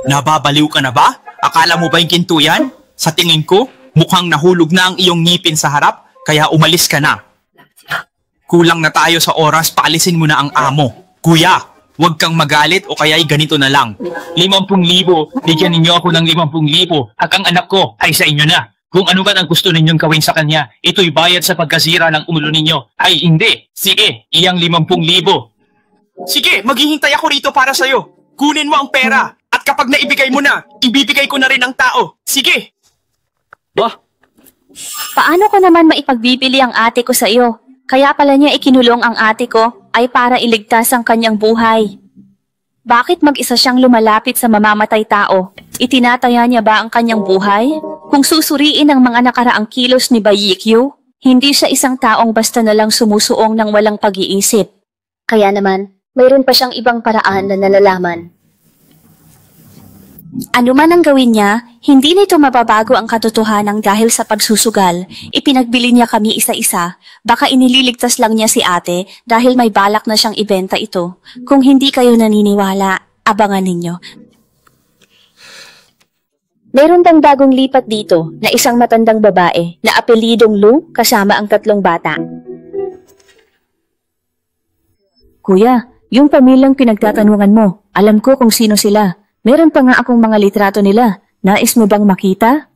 S5: Nababaliw ka na ba? Akala mo ba yung ginto yan? Sa tingin ko, mukhang nahulog na ang iyong ngipin sa harap, kaya umalis ka na. Kulang na tayo sa oras, paalisin mo na ang amo. Kuya, huwag kang magalit o kaya'y ganito na lang. 50,000, bigyan ninyo ako ng 50,000 at ang anak ko ay sa inyo na. Kung ano man ang gusto ninyong gawin sa kanya, ito'y bayad sa pagkasira ng ulo ninyo. Ay hindi, sige, iyang 50,000. Sige, maghihintay ako rito para sa'yo. Kunin mo ang pera at kapag naibigay mo na, ibibigay ko na rin ang tao. Sige.
S12: Paano ko naman maipagbibili ang ate ko sa iyo? Kaya pala niya ikinulong ang ate ko ay para iligtas ang kanyang buhay. Bakit mag-isa siyang lumalapit sa mamamatay tao? Itinataya niya ba ang kanyang buhay? Kung susuriin ang mga nakaraang kilos ni Baikyu, hindi siya isang taong basta na lang sumusuong ng walang pag-iisip.
S13: Kaya naman, mayroon pa siyang ibang paraan na nalalaman.
S12: Ano man ang gawin niya, hindi nito mababago ang katotohanan dahil sa pagsusugal. Ipinagbili niya kami isa-isa. Baka inililigtas lang niya si ate dahil may balak na siyang ibenta ito. Kung hindi kayo naniniwala, abangan ninyo.
S13: Meron pang bagong lipat dito na isang matandang babae na apelidong Lu kasama ang 3 bata.
S12: Kuya, yung pamilyang pinagtatanungan mo, alam ko kung sino sila. Meron pa nga akong mga litrato nila. Nais mo bang makita?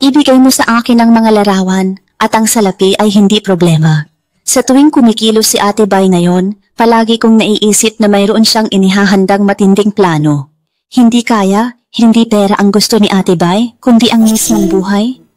S6: Ibigay mo sa akin ang mga larawan at ang salapi ay hindi problema. Sa tuwing kumikilos si Ate Bay ngayon, palagi kong naiisip na mayroon siyang inihahandang matinding plano. Hindi kaya, hindi pera ang gusto ni Ate Bay, kundi ang mismong buhay.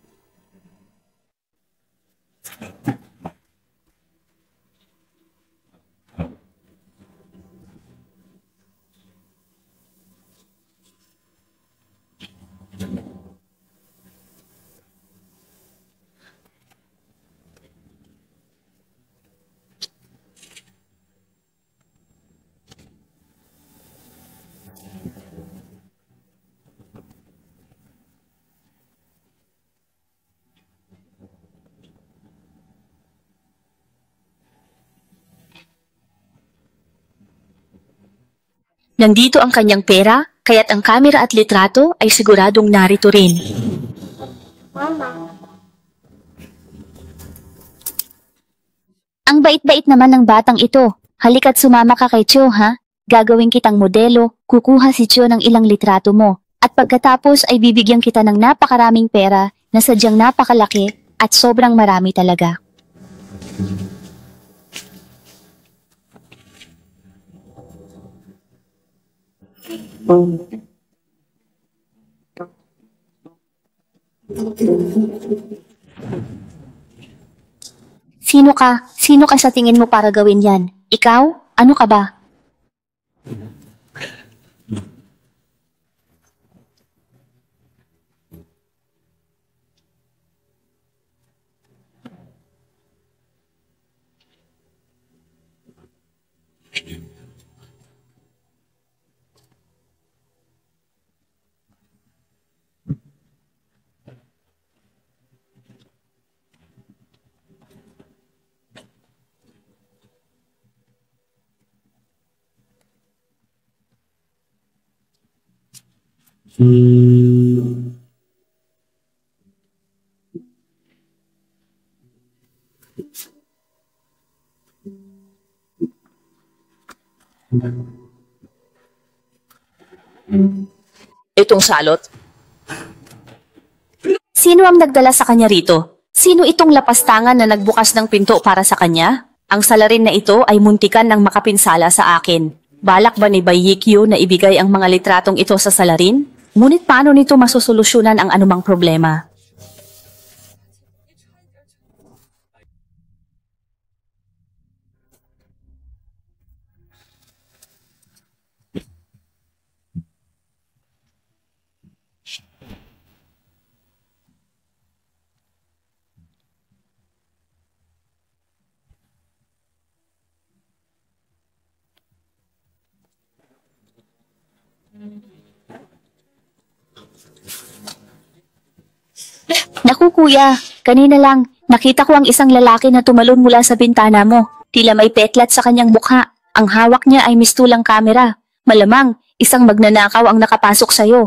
S12: Nandito ang kanyang pera, kaya't ang kamera at litrato ay siguradong narito rin.
S13: Ang bait-bait naman ng batang ito. Halika't sumama ka kay Cho, ha? Gagawin kitang modelo, kukuha si Cho ng ilang litrato mo. At pagkatapos ay bibigyan kita ng napakaraming pera na sadyang napakalaki at sobrang marami talaga. Sino ka? Sino ka sa tingin mo para gawin yan? Ikaw? Ano ka ba?
S12: Itong salot?
S6: Sino ang nagdala sa kanya rito? Sino itong lapastangan na nagbukas ng pinto para sa kanya? Ang salarin na ito ay muntikan ng makapinsala sa akin. Balak ba ni Baikyu na ibigay ang mga litratong ito sa salarin? Ngunit paano nito masosolusyonan ang anumang problema? Naku kuya, kanina lang, nakita ko ang isang lalaki na tumalon mula sa bintana mo. Tila may petlat sa kanyang mukha. Ang hawak niya ay mistulang kamera. Malamang, isang magnanakaw ang nakapasok sa'yo.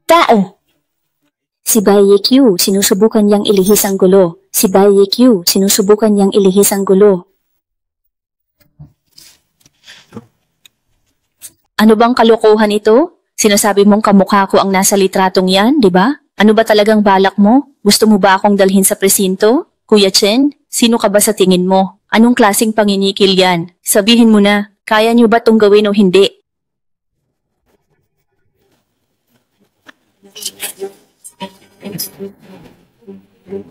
S6: Tao! Si Baikyu, sinusubukan niyang ilihis ang gulo. Si Baikyu, sinusubukan niyang ilihis ang gulo. Ano bang kalokohan ito? Sinasabi mong kamukha ko ang nasa litratong yan, di ba? Ano ba talagang balak mo? Gusto mo ba akong dalhin sa presinto? Kuya Chen, sino ka ba sa tingin mo? Anong klaseng panginikil yan? Sabihin mo na, kaya niyo ba itong gawin o hindi?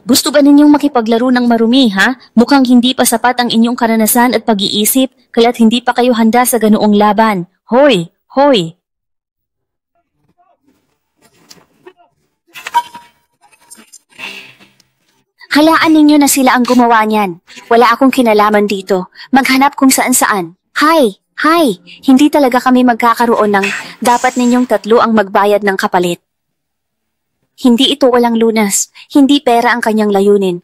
S13: Gusto ba ninyong makipaglaro ng marumi, ha? Mukhang hindi pa sapat ang inyong karanasan at pag-iisip, kaya't hindi pa kayo handa sa ganoong laban. Hoy! Hoy! Halaan ninyo na sila ang gumawa niyan. Wala akong kinalaman dito. Maghanap kung saan-saan. Hay! Hay! Hindi talaga kami magkakaroon ng dapat ninyong tatlo ang magbayad ng kapalit. Hindi ito walang lunas. Hindi pera ang kanyang layunin.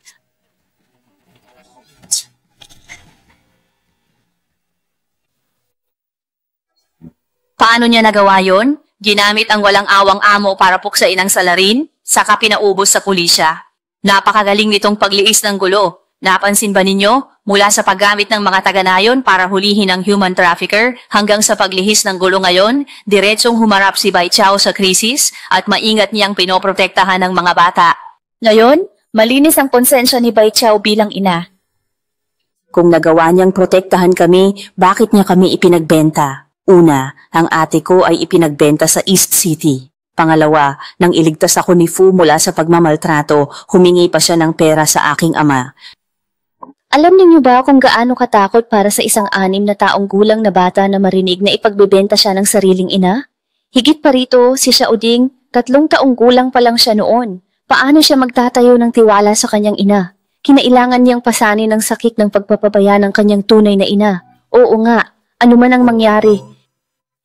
S6: Paano niya nagawa yon? Ginamit ang walang awang amo para puksain ang salarin, saka pinaubos sa pulisya. Napakagaling nitong pagliis ng gulo. Napansin ba ninyo? Mula sa paggamit ng mga taga-nayon para hulihin ang human trafficker hanggang sa paglihis ng gulo ngayon, diretsong humarap si Bai Chao sa krisis at maingat niyang pinoprotektahan ng mga bata.
S13: Ngayon, malinis ang konsensya ni Bai Chao bilang ina.
S6: Kung nagawa niyang protektahan kami, bakit niya kami ipinagbenta? Una, ang ate ko ay ipinagbenta sa East City. Pangalawa, nang iligtas ako ni Fu mula sa pagmamaltrato, humingi pa siya ng pera sa aking ama.
S13: Alam niyo ba kung gaano katakot para sa isang 6 na taong gulang na bata na marinig na ipagbebenta siya ng sariling ina? Higit pa rito, si Xiaoding, 3 taong gulang pa lang siya noon. Paano siya magtatayo ng tiwala sa kanyang ina? Kinailangan niyang pasanin ng sakit ng pagpapabaya ng kanyang tunay na ina. Oo nga, ano man ang mangyari.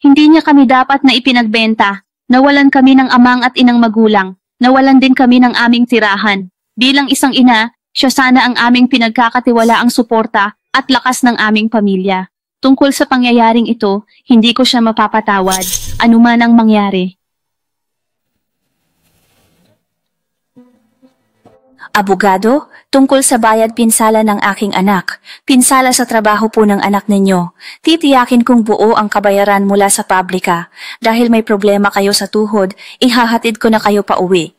S12: Hindi niya kami dapat na ipinagbenta. Nawalan kami ng amang at inang magulang. Nawalan din kami ng aming tirahan. Bilang isang ina, siya sana ang aming pinagkakatiwalaang suporta at lakas ng aming pamilya. Tungkol sa pangyayaring ito, hindi ko siya mapapatawad, anuman ang mangyari.
S13: Abogado, tungkol sa bayad pinsala ng aking anak. Pinsala sa trabaho po ng anak ninyo. Titiyakin kong buo ang kabayaran mula sa pabrika. Dahil may problema kayo sa tuhod, ihahatid ko na kayo pa uwi.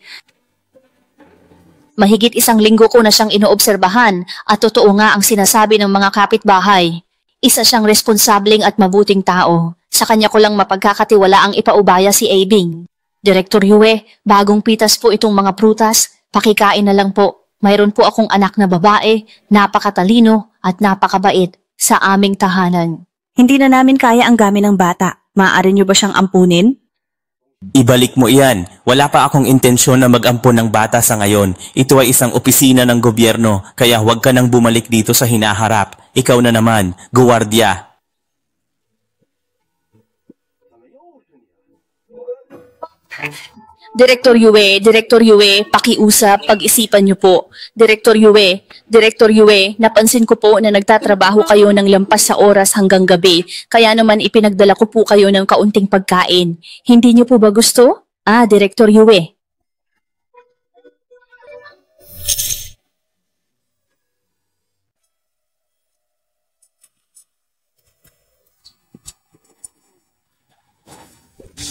S13: Mahigit 1 linggo ko na siyang inoobserbahan at totoo nga ang sinasabi ng mga kapitbahay. Isa siyang responsableng at mabuting tao. Sa kanya ko lang mapagkakatiwala ang ipaubaya si Abing. Direktor Yue, bagong pitas po itong mga prutas. Pakikain na lang po. Mayroon po akong anak na babae, napakatalino at napakabait sa aming tahanan.
S6: Hindi na namin kaya ang gamit ng bata. Maaari niyo ba siyang ampunin?
S14: Ibalik mo iyan. Wala pa akong intensyon na mag-ampon ng bata sa ngayon. Ito ay isang opisina ng gobyerno, kaya huwag ka nang bumalik dito sa hinaharap. Ikaw na naman, guwardiya.
S13: Direktor Yue, pakiusap, pag-isipan niyo po. Direktor Yue, napansin ko po na nagtatrabaho kayo ng lampas sa oras hanggang gabi, kaya naman ipinagdala ko po kayo ng kaunting pagkain. Hindi niyo po ba gusto? Direktor Yue.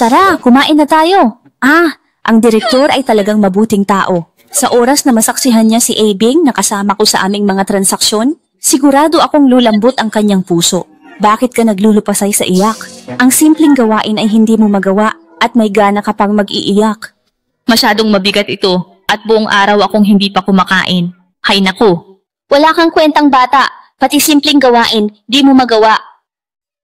S13: Tara, kumain na tayo. Ang direktor ay talagang mabuting tao. Sa oras na masaksihan niya si Abing na kasama ko sa aming mga transaksyon, sigurado akong lulambot ang kanyang puso. Bakit ka naglulupasay sa iyak? Ang simpleng gawain ay hindi mo magawa at may gana ka pang mag-iiyak.
S12: Masyadong mabigat ito at buong araw akong hindi pa kumakain. Hay naku!
S13: Wala kang kwentang bata, pati simpleng gawain, di mo magawa.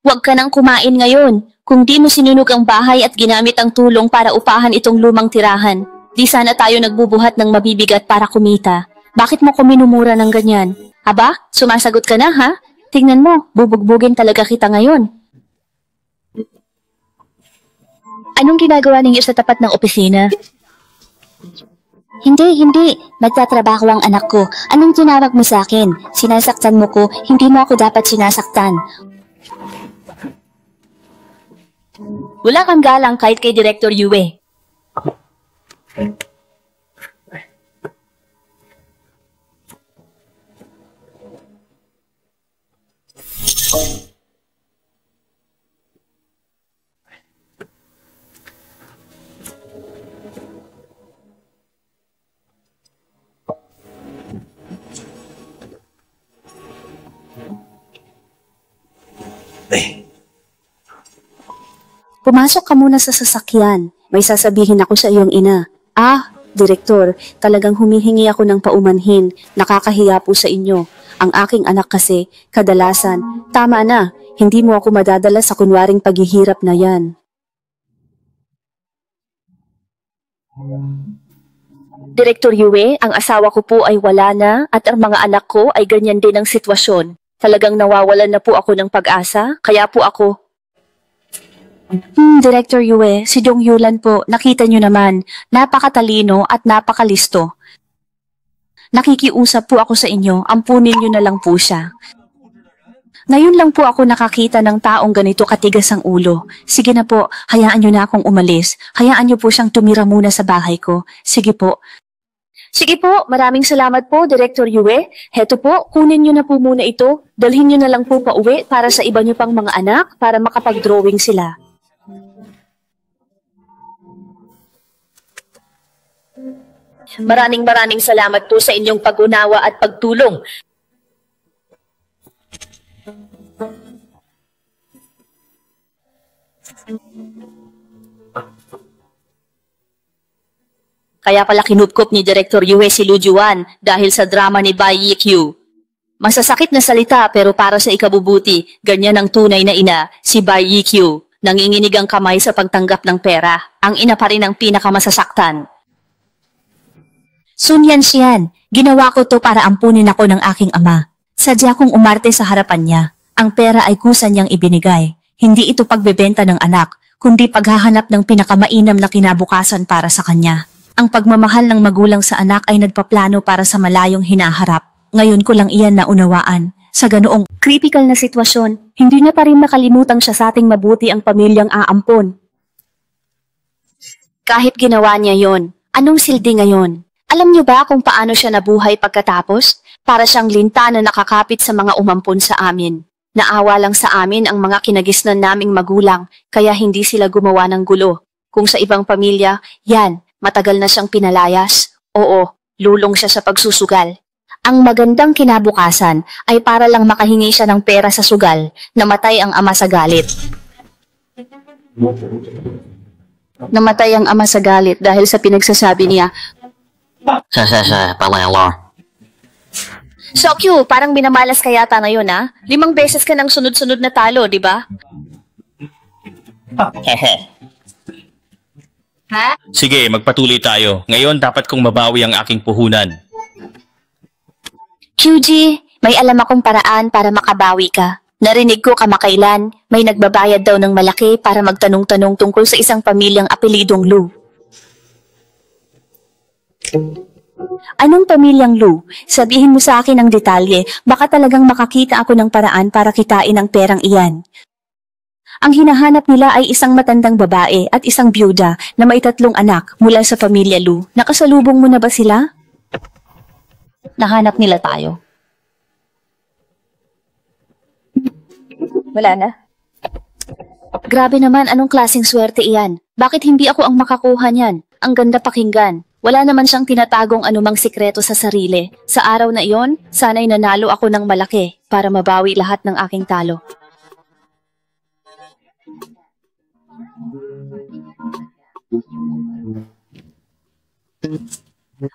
S13: Huwag ka nang kumain ngayon. Kung di mo sinunog ang bahay at ginamit ang tulong para upahan itong lumang tirahan, di sana tayo nagbubuhat ng mabibigat para kumita. Bakit mo ko minumura ng ganyan? Aba, sumasagot ka na ha? Tingnan mo, bubugbugin talaga kita ngayon. Anong ginagawa ninyo sa tapat ng opisina? Hindi. Nagtatrabaho ang anak ko. Anong tinawag mo sa akin? Sinasaktan mo ko, hindi mo ako dapat sinasaktan. Wala kang galang kahit kay Director Yue. Pumasok ka muna sa sasakyan. May sasabihin ako sa iyong ina.
S12: Direktor, talagang humihingi ako ng paumanhin. Nakakahiya po sa inyo. Ang aking anak kasi, kadalasan, tama na, hindi mo ako madadala sa kunwaring paghihirap na yan. Direktor Yue, ang asawa ko po ay wala na at ang mga anak ko ay ganyan din ang sitwasyon. Talagang nawawalan na po ako ng pag-asa, kaya po ako... Director Yue, si Dong Yulan po, nakita nyo naman, napakatalino at napakalisto. Nakikiusap po ako sa inyo, ampunin nyo na lang po siya. Ngayon lang po ako nakakita ng taong ganito katigas ang ulo. Sige na po, hayaan nyo na akong umalis. Hayaan nyo po siyang tumira muna sa bahay ko. Sige po. Sige po, maraming salamat po, Director Yue. Heto po, kunin nyo na po muna ito. Dalhin nyo na lang po pa uwi para sa iba nyo pang mga anak para makapag-drawing sila. Maraming salamat po sa inyong pag-unawa at pagtulong. Kaya pala kinupkop ni Director Yue si Lu Juan dahil sa drama ni Bai Yiqiu. Masasakit na salita pero para sa ikabubuti, ganyan ang tunay na ina, si Bai Yiqiu. Nanginginig ang kamay sa pagtanggap ng pera. Ang ina pa rin ang pinakamasasaktan. Sun Yanxian, ginawa ko to para ampunin ako ng aking ama. Sadya kong umarte sa harapan niya. Ang pera ay kusa niyang ibinigay. Hindi ito pagbebenta ng anak, kundi paghahanap ng pinakamainam na kinabukasan para sa kanya. Ang pagmamahal ng magulang sa anak ay nagpaplano para sa malayong hinaharap. Ngayon ko lang iyan naunawaan. Sa ganoong critical na sitwasyon, hindi na pa rin makalimutang siya sa ating mabuti ang pamilyang aampon. Kahit ginawa niya yon, anong sildi ngayon? Alam niyo ba kung paano siya nabuhay pagkatapos? Para siyang linta na nakakapit sa mga umampon sa amin. Naawa lang sa amin ang mga kinagisnan naming magulang, kaya hindi sila gumawa ng gulo. Kung sa ibang pamilya, yan, matagal na siyang pinalayas. Oo, lulong siya sa pagsusugal. Ang magandang kinabukasan ay para lang makahingi siya ng pera sa sugal, namatay ang ama sa galit. Namatay ang ama sa galit dahil sa pinagsasabi niya, Sokyu, parang binamalas ka yata ngayon ha? 5 beses ka nang sunod-sunod na talo, di ba? Ha?
S14: Sige, magpatuloy tayo. Ngayon dapat kong mabawi ang aking puhunan.
S12: QG, may alam akong paraan para makabawi ka. Narinig ko kamakailan, may nagbabayad daw ng malaki para magtanong-tanong tungkol sa isang pamilyang apelidong Lu. Anong pamilyang Lu? Sabihin mo sa akin ang detalye, baka talagang makakita ako ng paraan para kitain ang perang iyan. Ang hinahanap nila ay isang matandang babae at isang byuda na may 3 anak mula sa pamilya Lu. Nakasalubong mo na ba sila? Nahanap nila tayo. Wala na. Grabe naman, anong klaseng swerte iyan? Bakit hindi ako ang makakuha niyan? Ang ganda pakinggan. Wala naman siyang tinatagong anumang sikreto sa sarili. Sa araw na iyon, sana'y nanalo ako ng malaki para mabawi lahat ng aking talo.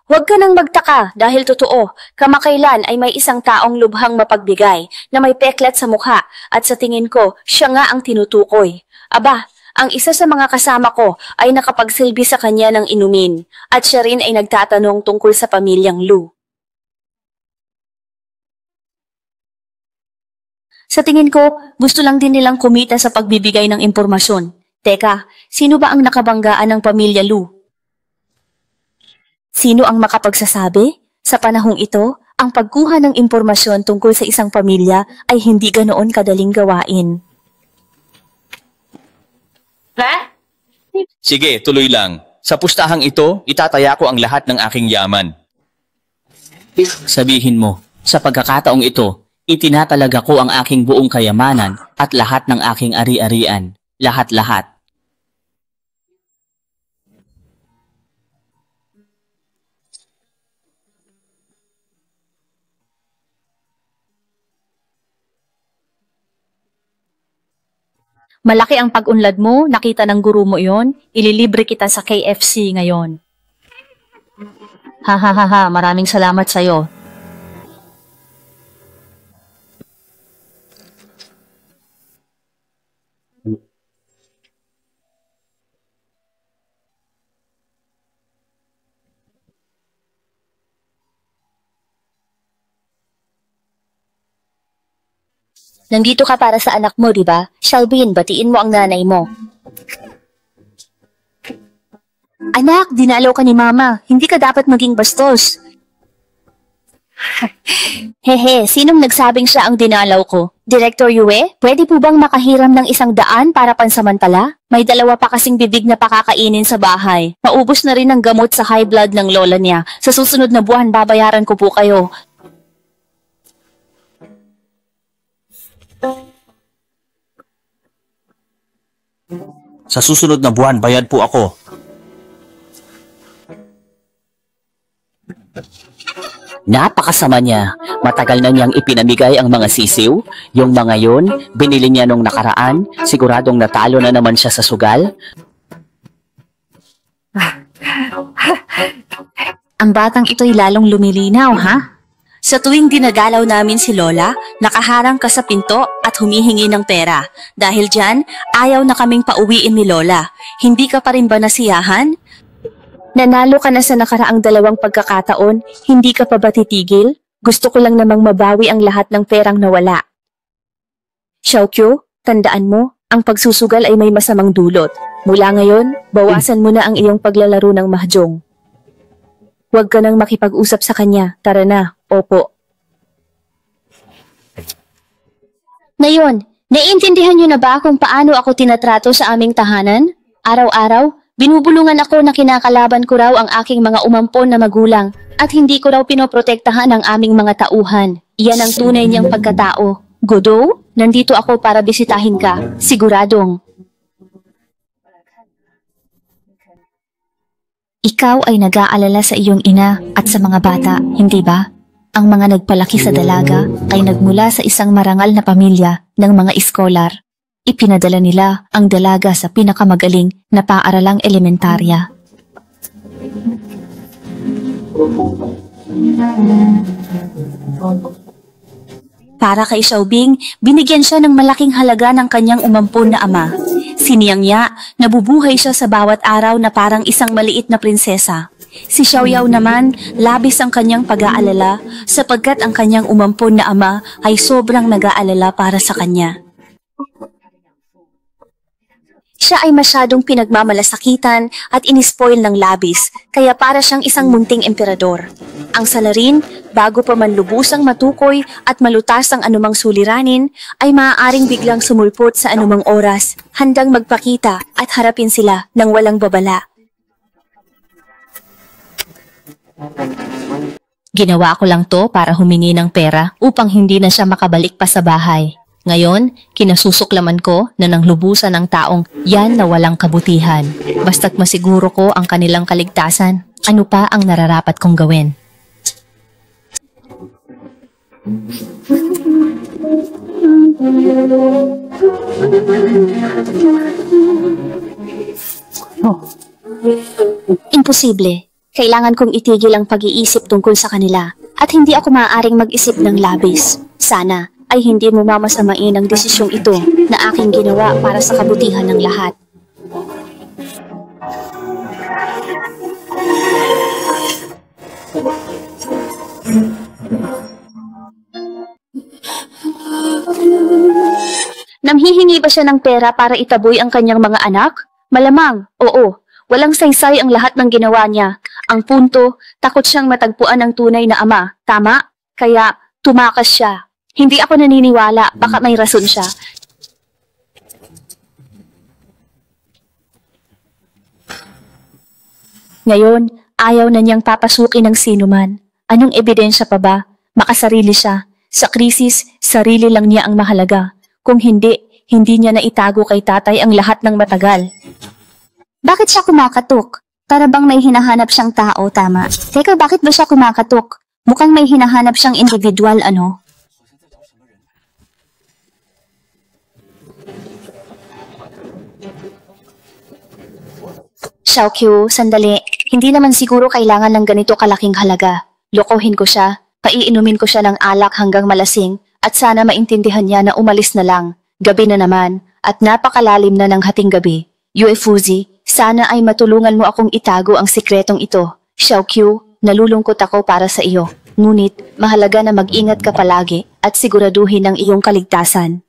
S12: Huwag ka nang magtaka dahil totoo, kamakailan ay may isang taong lubhang mapagbigay na may peklat sa mukha at sa tingin ko, siya nga ang tinutukoy. Aba, ang isa sa mga kasama ko ay nakapagsilbi sa kanya ng inumin at siya rin ay nagtatanong tungkol sa pamilyang Lu. Sa tingin ko, gusto lang din nilang kumita sa pagbibigay ng impormasyon. Teka, sino ba ang nakabanggaan ng pamilya Lu? Sino ang makapagsasabi? Sa panahong ito, ang pagkuha ng impormasyon tungkol sa isang pamilya ay hindi ganoon kadaling gawain.
S14: Sige, tuloy lang. Sa pustahang ito, itataya ko ang lahat ng aking yaman. Sabihin mo, sa pagkakataong ito, itinatalaga ko ang aking buong kayamanan at lahat ng aking ari-arian. Lahat-lahat.
S12: Malaki ang pag-unlad mo, nakita ng guru mo yon, ililibre kita sa KFC ngayon.
S6: Ha ha ha ha, maraming salamat sa'yo.
S13: Nandito ka para sa anak mo, di ba? Shelbyn, batiin mo ang nanay mo. Anak, dinalaw ka ni Mama. Hindi ka dapat maging bastos. Hehe, sinong nagsabing siya ang dinalaw ko? Director Yue, pwede po bang makahiram ng 100 para pansamantala? May 2 pa kasing bibig na pakakainin sa bahay. Maubos na rin ang gamot sa high blood ng lola niya. Sa susunod na buwan, babayaran ko po kayo.
S14: Sa susunod na buwan, bayad po ako. Napakasama niya. Matagal na niyang ipinamigay ang mga sisiw. Yung mga yun, binili niya nung nakaraan. Siguradong natalo na naman siya sa sugal.
S12: Ang batang ito'y lalong lumilinaw, ha? Sa tuwing dinagalaw namin si Lola, nakaharang ka sa pinto at humihingi ng pera. Dahil dyan, ayaw na kaming pauwiin ni Lola. Hindi ka pa rin ba nasiyahan? Nanalo ka na sa nakaraang 2 pagkakataon, hindi ka pa ba titigil? Gusto ko lang namang mabawi ang lahat ng perang nawala. Xiaokyu, tandaan mo, ang pagsusugal ay may masamang dulot. Mula ngayon, bawasan mo na ang iyong paglalaro ng mahjong. Huwag ka nang makipag-usap sa kanya. Tara na, opo.
S13: Ngayon, naiintindihan niyo na ba kung paano ako tinatrato sa aming tahanan? Araw-araw, binubulungan ako na kinakalaban ko raw ang aking mga umampon na magulang at hindi ko raw pinoprotektahan ang aming mga tauhan. Iyan ang tunay niyang pagkatao. Godo, nandito ako para bisitahin ka. Siguradong. Ikaw ay nag-aalala sa iyong ina at sa mga bata, hindi ba? Ang mga nagpalaki sa dalaga ay nagmula sa isang marangal na pamilya ng mga iskolar. Ipinadala nila ang dalaga sa pinakamagaling na paaralang elementarya. Para kay Xiaobing, binigyan siya ng malaking halaga ng kanyang umampon na ama. Siniyang niya, nabubuhay siya sa bawat araw na parang isang maliit na prinsesa. Si Xiaoyao naman, labis ang kanyang pag-aalala sapagkat ang kanyang umampon na ama ay sobrang nag-aalala para sa kanya. Siya ay masyadong pinagmamalasakitan at inispoil ng labis, kaya para siyang isang munting emperador. Ang salarin, bago pa man lubusang matukoy at malutas ang anumang suliranin, ay maaaring biglang sumulpot sa anumang oras, handang magpakita at harapin sila ng walang babala. Ginawa ko lang to para humingi ng pera upang hindi na siya makabalik pa sa bahay. Ngayon, kinasusuklaman ko na nang lubusan ng taong yan na walang kabutihan. Basta't masiguro ko ang kanilang kaligtasan, ano pa ang nararapat kong gawin? Imposible. Kailangan kong itigil ang pag-iisip tungkol sa kanila at hindi ako maaaring mag-isip ng labis. Sana ay hindi mo mamasamain ang desisyong ito na aking ginawa para sa kabutihan ng lahat. Namhihingi ba siya ng pera para itaboy ang kanyang mga anak? Malamang, oo. Walang saysay ang lahat ng ginawa niya. Ang punto, takot siyang matagpuan ng tunay na ama. Tama? Kaya tumakas siya. Hindi ako naniniwala, baka may rason siya. Ngayon, ayaw na niyang papasukin ng sinuman. Anong ebidensya pa ba? Makasarili siya. Sa krisis, sarili lang niya ang mahalaga. Kung hindi, hindi niya naitago kay tatay ang lahat ng matagal. Bakit siya kumakatok? Para bang may hinahanap siyang tao, tama? Teka, bakit ba siya kumakatok? Mukhang may hinahanap siyang individual, ano? Xiaokyu, sandali. Hindi naman siguro kailangan ng ganito kalaking halaga. Lokohin ko siya, paiinumin ko siya ng alak hanggang malasing, at sana maintindihan niya na umalis na lang. Gabi na naman, at napakalalim na ng hating gabi. Uefuzi, sana ay matulungan mo akong itago ang sikretong ito. Xiaoqiu, nalulungkot ako para sa iyo. Ngunit, mahalaga na mag-ingat ka palagi at siguraduhin ang iyong kaligtasan.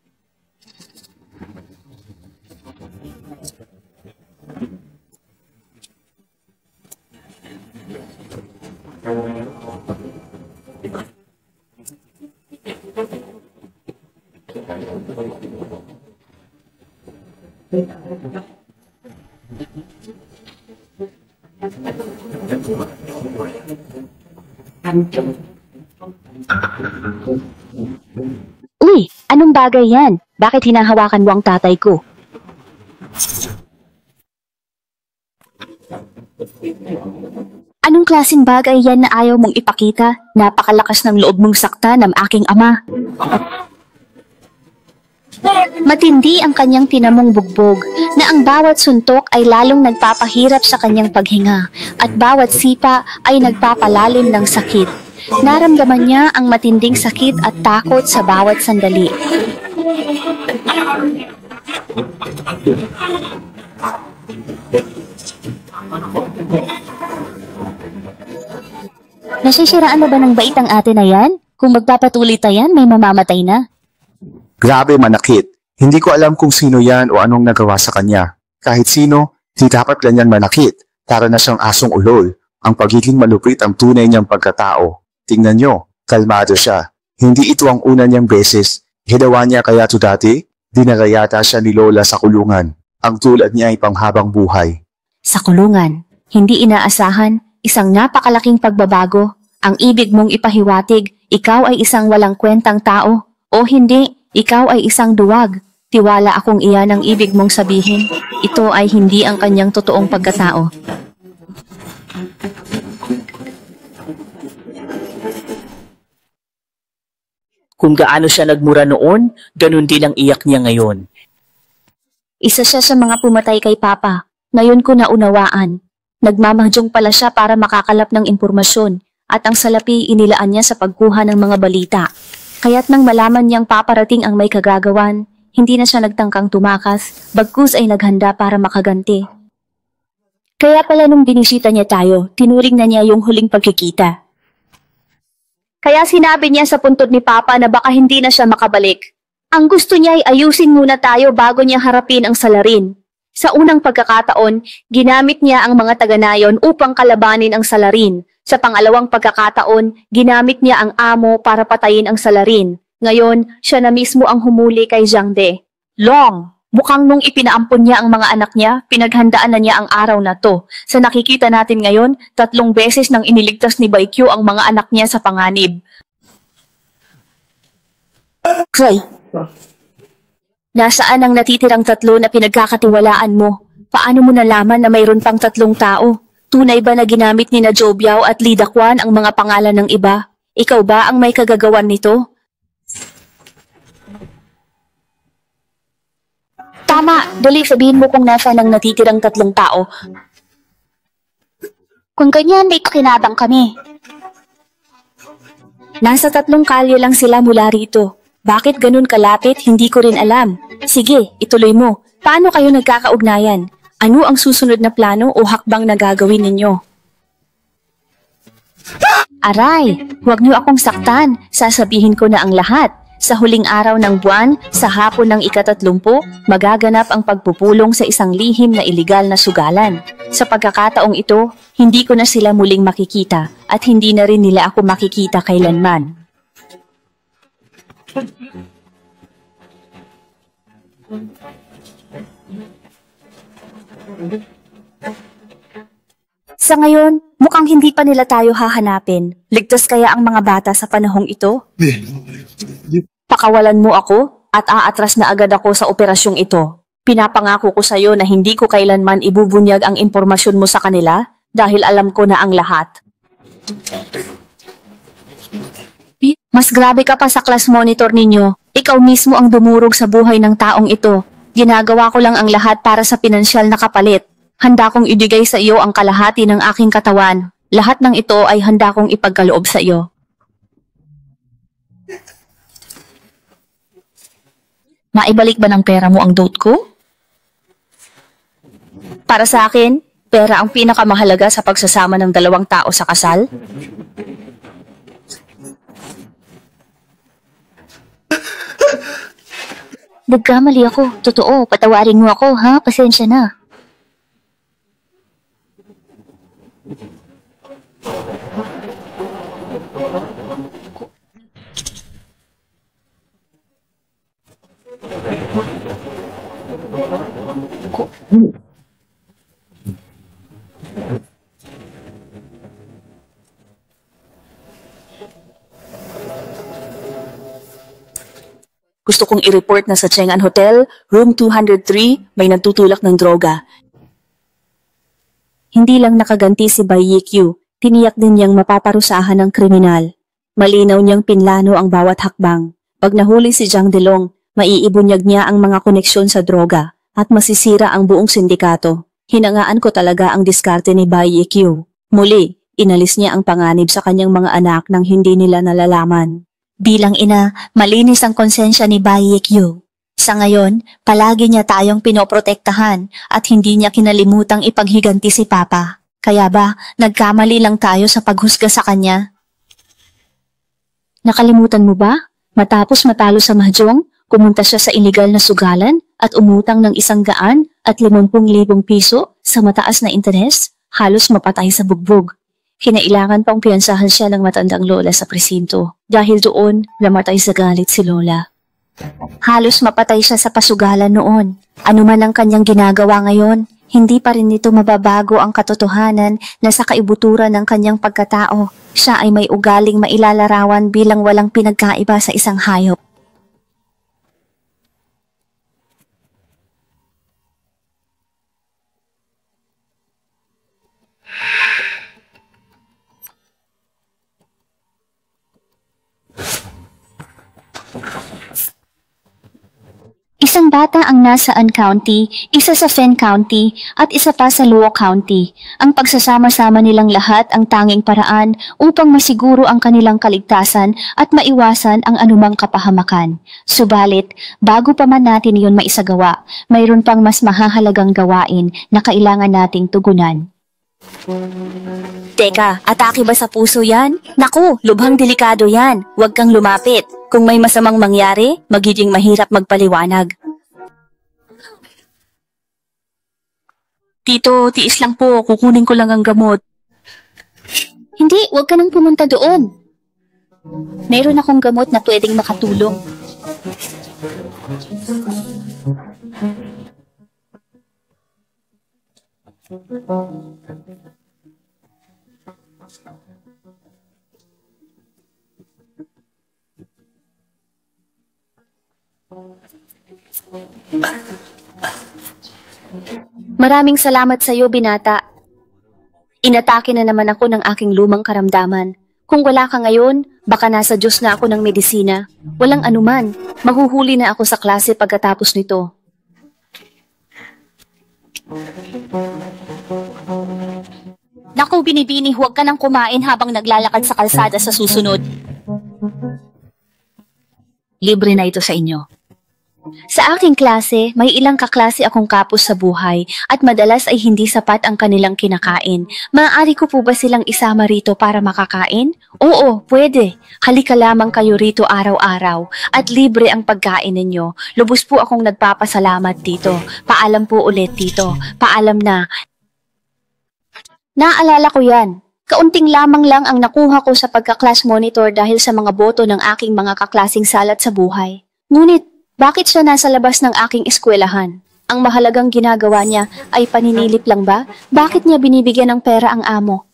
S13: Uy, anong bagay yan? Bakit hinahawakan mo ang tatay ko? Anong klaseng bagay yan na ayaw mong ipakita? Napakalakas ng loob mong saktan ng aking ama. Matindi ang kanyang tinamong bugbog na ang bawat suntok ay lalong nagpapahirap sa kanyang paghinga at bawat sipa ay nagpapalalim ng sakit. Naramdaman niya ang matinding sakit at takot sa bawat sandali. Nasisiraan na ba ng bait ang ate na yan? Kung magpapatuloy tayan, may mamamatay na.
S15: Grabe manakit. Hindi ko alam kung sino yan o anong nagawa sa kanya. Kahit sino, hindi dapat ganyan manakit. Para na siyang asong ulol. Ang pagiging malupit ang tunay niyang pagkatao. Tingnan nyo, kalmado siya. Hindi ito ang una niyang beses. Ginawa niya kaya ito dati? Dinala yata siya ni Lola sa kulungan. Ang tulad niya ay panghabang buhay.
S13: Sa kulungan, hindi inaasahan, isang napakalaking pagbabago. Ang ibig mong ipahiwatig, ikaw ay isang walang kwentang tao. O hindi, ikaw ay isang duwag. Tiwala akong iyan ang ibig mong sabihin. Ito ay hindi ang kanyang totoong pagkatao.
S6: Kung gaano siya nagmura noon, ganun din ang iyak niya ngayon.
S13: Isa siya sa mga pumatay kay Papa. Ngayon ko naunawaan. Nagmamadyong pala siya para makakalap ng impormasyon at ang salapi inilaan niya sa pagkuha ng mga balita. Kaya't nang malaman niyang paparating ang may kagagawan, hindi na siya nagtangkang tumakas, bagkus ay naghanda para makaganti. Kaya pala nung binisita niya tayo, tinuring na niya yung huling pagkikita. Kaya sinabi niya sa puntod ni Papa na baka hindi na siya makabalik. Ang gusto niya ay ayusin muna tayo bago niya harapin ang salarin. Sa unang pagkakataon, ginamit niya ang mga taga-nayon upang kalabanin ang salarin. Sa pangalawang pagkakataon, ginamit niya ang amo para patayin ang salarin. Ngayon, siya na mismo ang humuli kay Zhang De. Long! Mukhang nung ipinaampon niya ang mga anak niya, pinaghandaan na niya ang araw na to. Sa nakikita natin ngayon, 3 beses nang iniligtas ni Baikyu ang mga anak niya sa panganib. Kray! Nasaan ang natitirang 3 na pinagkakatiwalaan mo? Paano mo nalaman na mayroon pang 3 tao? Tunay ba na ginamit ni na Zhou Biao at Li Daquan ang mga pangalan ng iba? Ikaw ba ang may kagagawan nito? Tama, dali sabihin mo kung nasaan ang natitirang 3 tao. Kung ganyan, may pakinabang kami. Nasa 3 kalye lang sila mula rito. Bakit ganun kalapit, hindi ko rin alam. Sige, ituloy mo. Paano kayo nagkakaugnayan? Ano ang susunod na plano o hakbang na gagawin ninyo? Aray, huwag niyo akong saktan. Sasabihin ko na ang lahat. Sa huling araw ng buwan, sa hapon ng ika-30, magaganap ang pagpupulong sa isang lihim na iligal na sugalan. Sa pagkakataong ito, hindi ko na sila muling makikita at hindi na rin nila ako makikita kailanman. Sa ngayon, mukhang hindi pa nila tayo hahanapin. Ligtas kaya ang mga bata sa panahong ito? Pakawalan mo ako at aatras na agad ako sa operasyong ito. Pinapangako ko sa iyo na hindi ko kailanman ibubunyag ang impormasyon mo sa kanila dahil alam ko na ang lahat. Mas grabe ka pa sa class monitor ninyo. Ikaw mismo ang dumurog sa buhay ng taong ito. Ginagawa ko lang ang lahat para sa pinansyal na kapalit.
S12: Handa kong ibigay sa iyo ang kalahati ng aking katawan. Lahat ng ito ay handa kong ipagkaloob sa iyo. Maibalik ba ng pera mo ang dote ko? Para sa akin, pera ang pinakamahalaga sa pagsasama ng dalawang tao sa kasal.
S13: Nagkamali ako. Totoo, patawarin mo ako, ha? Pasensya na.
S12: Gusto kong i-report na sa Chang'an Hotel, room 203, may nagtutulak ng droga. Hindi lang nakaganti si Bai Yikyu, tiniyak din niyang mapaparusahan ng kriminal. Malinaw niyang pinlano ang bawat hakbang. Pag nahuli si Zhang Delong, maiibunyag niya ang mga koneksyon sa droga at masisira ang buong sindikato. Hinangaan ko talaga ang diskarte ni Bai Yikyu. Muli, inalis niya ang panganib sa kanyang mga anak nang hindi nila nalalaman.
S13: Bilang ina, malinis ang konsensya ni Bai Yikyu. Sa ngayon, palagi niya tayong pinoprotektahan at hindi niya kinalimutang ipaghiganti si Papa. Kaya ba, nagkamali lang tayo sa paghusga sa kanya? Nakalimutan mo ba? Matapos matalo sa mahjong, kumunta siya sa iligal na sugalan at umutang ng 150,000 piso sa mataas na interes, halos mapatay sa bugbog. Kinailangan pang piyansahan siya ng matandang lola sa presinto. Dahil doon, namatay sa galit si lola. Halos mapatay siya sa pasugalan noon. Ano man ang kanyang ginagawa ngayon, hindi pa rin nito mababago ang katotohanan na sa kaibuturan ng kanyang pagkatao, siya ay may ugaling mailalarawan bilang walang pinagkaiba sa isang hayop. Isang bata ang nasa An County, isa sa Fen County, at isa pa sa Luo County. Ang pagsasama-sama nilang lahat ang tanging paraan upang masiguro ang kanilang kaligtasan at maiwasan ang anumang kapahamakan. Subalit, bago pa man natin iyon maisagawa, mayroon pang mas mahahalagang gawain na kailangan nating tugunan.
S12: Teka, atake ba sa puso yan? Naku, lubhang delikado yan. Huwag kang lumapit. Kung may masamang mangyari, magiging mahirap magpaliwanag. Tito, tiis lang po. Kukunin ko lang ang gamot.
S13: Hindi, huwag ka nang pumunta doon. Mayroon akong gamot na pwedeng makatulong. Maraming salamat sa iyo, binata. Inatake na naman ako ng aking lumang karamdaman. Kung wala ka ngayon, baka nasa Diyos na ako ng medisina. Walang anuman, mahuhuli na ako sa klase pagkatapos nito. Naku, binibini, huwag ka nang kumain habang naglalakad sa kalsada sa susunod.
S12: Libre na ito sa inyo.
S13: Sa aking klase, may ilang kaklase akong kapos sa buhay at madalas ay hindi sapat ang kanilang kinakain. Maaari ko po ba silang isama rito para makakain? Oo, pwede. Halika lamang kayo rito araw-araw at libre ang pagkain ninyo. Lubos po akong nagpapasalamat dito. Paalam po ulit dito. Paalam na. Naalala ko yan. Kaunting lamang lang ang nakuha ko sa pagka-class monitor dahil sa mga boto ng aking mga kaklasing salat sa buhay. Ngunit, bakit siya nasa labas ng aking eskwelahan? Ang mahalagang ginagawa niya ay paninilip lang ba? Bakit niya binibigyan ng pera ang amo?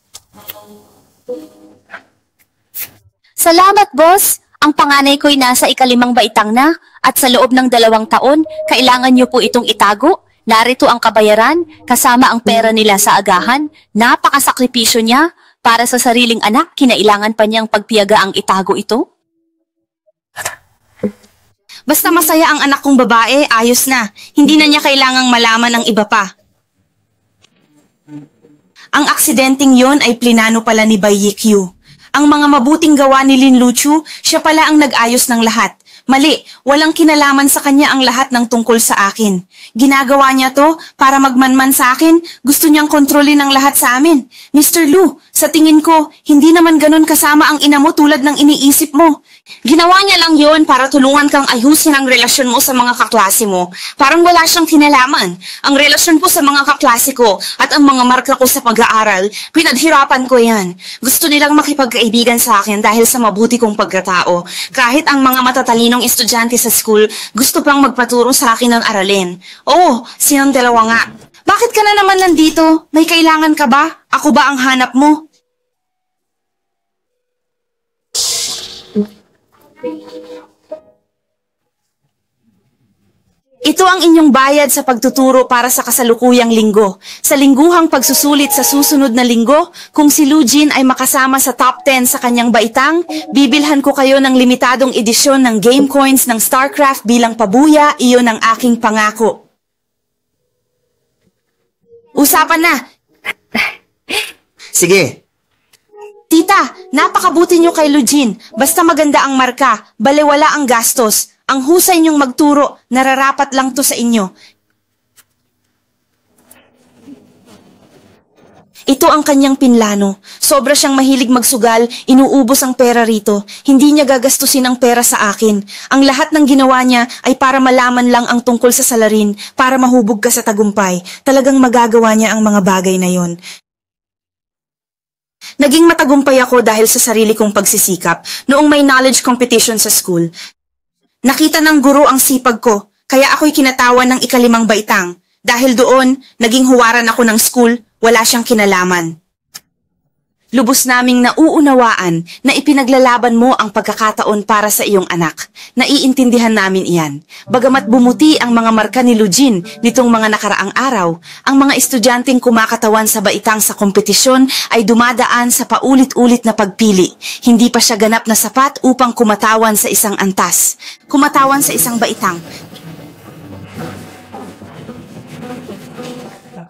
S13: Salamat, boss! Ang panganay ko'y nasa ika-5 baitang na at sa loob ng 2 taon, kailangan niyo po itong itago. Narito ang kabayaran, kasama ang pera nila sa agahan. Napakasakripisyo niya. Para sa sariling anak, kinailangan pa niyang pagpiyaga ang itago ito?
S16: Basta masaya ang anak kong babae, ayos na. Hindi na niya kailangang malaman ang iba pa. Ang aksidenteng yon ay plinano pala ni Bai Yikyu. Ang mga mabuting gawa ni Lin Luchu, siya pala ang nag-ayos ng lahat. Mali, walang kinalaman sa kanya ang lahat ng tungkol sa akin. Ginagawa niya to para magmanman sa akin, gusto niyang kontrolin ang lahat sa amin. Mr. Lu, sa tingin ko, hindi naman ganun kasama ang ina mo tulad ng iniisip mo. Ginawa niya lang yon para tulungan kang ayusin ang relasyon mo sa mga kaklase mo. Parang wala siyang kinalaman. Ang relasyon ko sa mga kaklase ko at ang mga marka ko sa pag-aaral, pinaghirapan ko yan. Gusto nilang makipagkaibigan sa akin dahil sa mabuti kong pagkatao. Kahit ang mga matatalinong estudyante sa school, gusto pang magpaturo sa akin ng aralin. Oo, silang dalawa nga. Bakit ka na naman nandito? May kailangan ka ba? Ako ba ang hanap mo? Ito ang inyong bayad sa pagtuturo para sa kasalukuyang linggo. Sa lingguhang pagsusulit sa susunod na linggo, kung si Lu Jin ay makasama sa top 10 sa kanyang baitang, bibilhan ko kayo ng limitadong edisyon ng game coins ng StarCraft bilang pabuya, iyon ang aking pangako. Usapan na!
S17: Sige.
S16: Tita, napakabuti niyo kay Lu Jin. Basta maganda ang marka, balewala ang gastos. Ang husay niyong magturo, nararapat lang to sa inyo. Ito ang kanyang pinlano. Sobra siyang mahilig magsugal, inuubos ang pera rito. Hindi niya gagastusin ang pera sa akin. Ang lahat ng ginawa niya ay para malaman lang ang tungkol sa salarin, para mahubog ka sa tagumpay. Talagang magagawa niya ang mga bagay na yon. Naging matagumpay ako dahil sa sarili kong pagsisikap noong may knowledge competition sa school. Nakita ng guro ang sipag ko, kaya ako'y kinatawan ng ikalimang baitang. Dahil doon, naging huwaran ako ng school, wala siyang kinalaman. Lubos naming nauunawaan na ipinaglalaban mo ang pagkakataon para sa iyong anak. Naiintindihan namin iyan. Bagamat bumuti ang mga marka ni Lu Jin nitong mga nakaraang araw, ang mga estudyanteng kumakatawan sa baitang sa kompetisyon ay dumadaan sa paulit-ulit na pagpili. Hindi pa siya ganap na sapat upang kumatawan sa isang antas. Kumatawan sa isang baitang.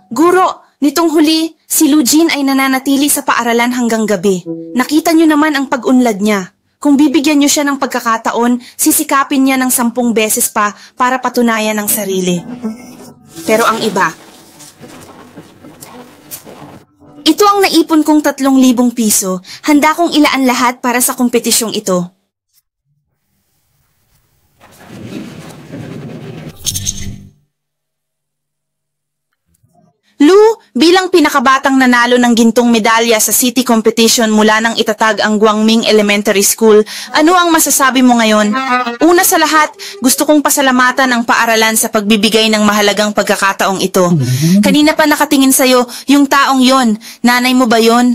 S16: Guro, nitong huli, si Lu Jin ay nananatili sa paaralan hanggang gabi. Nakita niyo naman ang pag-unlad niya. Kung bibigyan niyo siya ng pagkakataon, sisikapin niya ng 10 beses pa para patunayan ang sarili. Pero ang iba, ito ang naipon kong 3,000 piso. Handa kong ilaan lahat para sa kompetisyong ito. Lu, bilang pinakabatang nanalo ng gintong medalya sa city competition mula nang itatag ang Guangming Elementary School, ano ang masasabi mo ngayon? Una sa lahat, gusto kong pasalamatan ang paaralan sa pagbibigay ng mahalagang pagkakataong ito. Kanina pa nakatingin sa'yo yung taong yon. Nanay mo ba yon?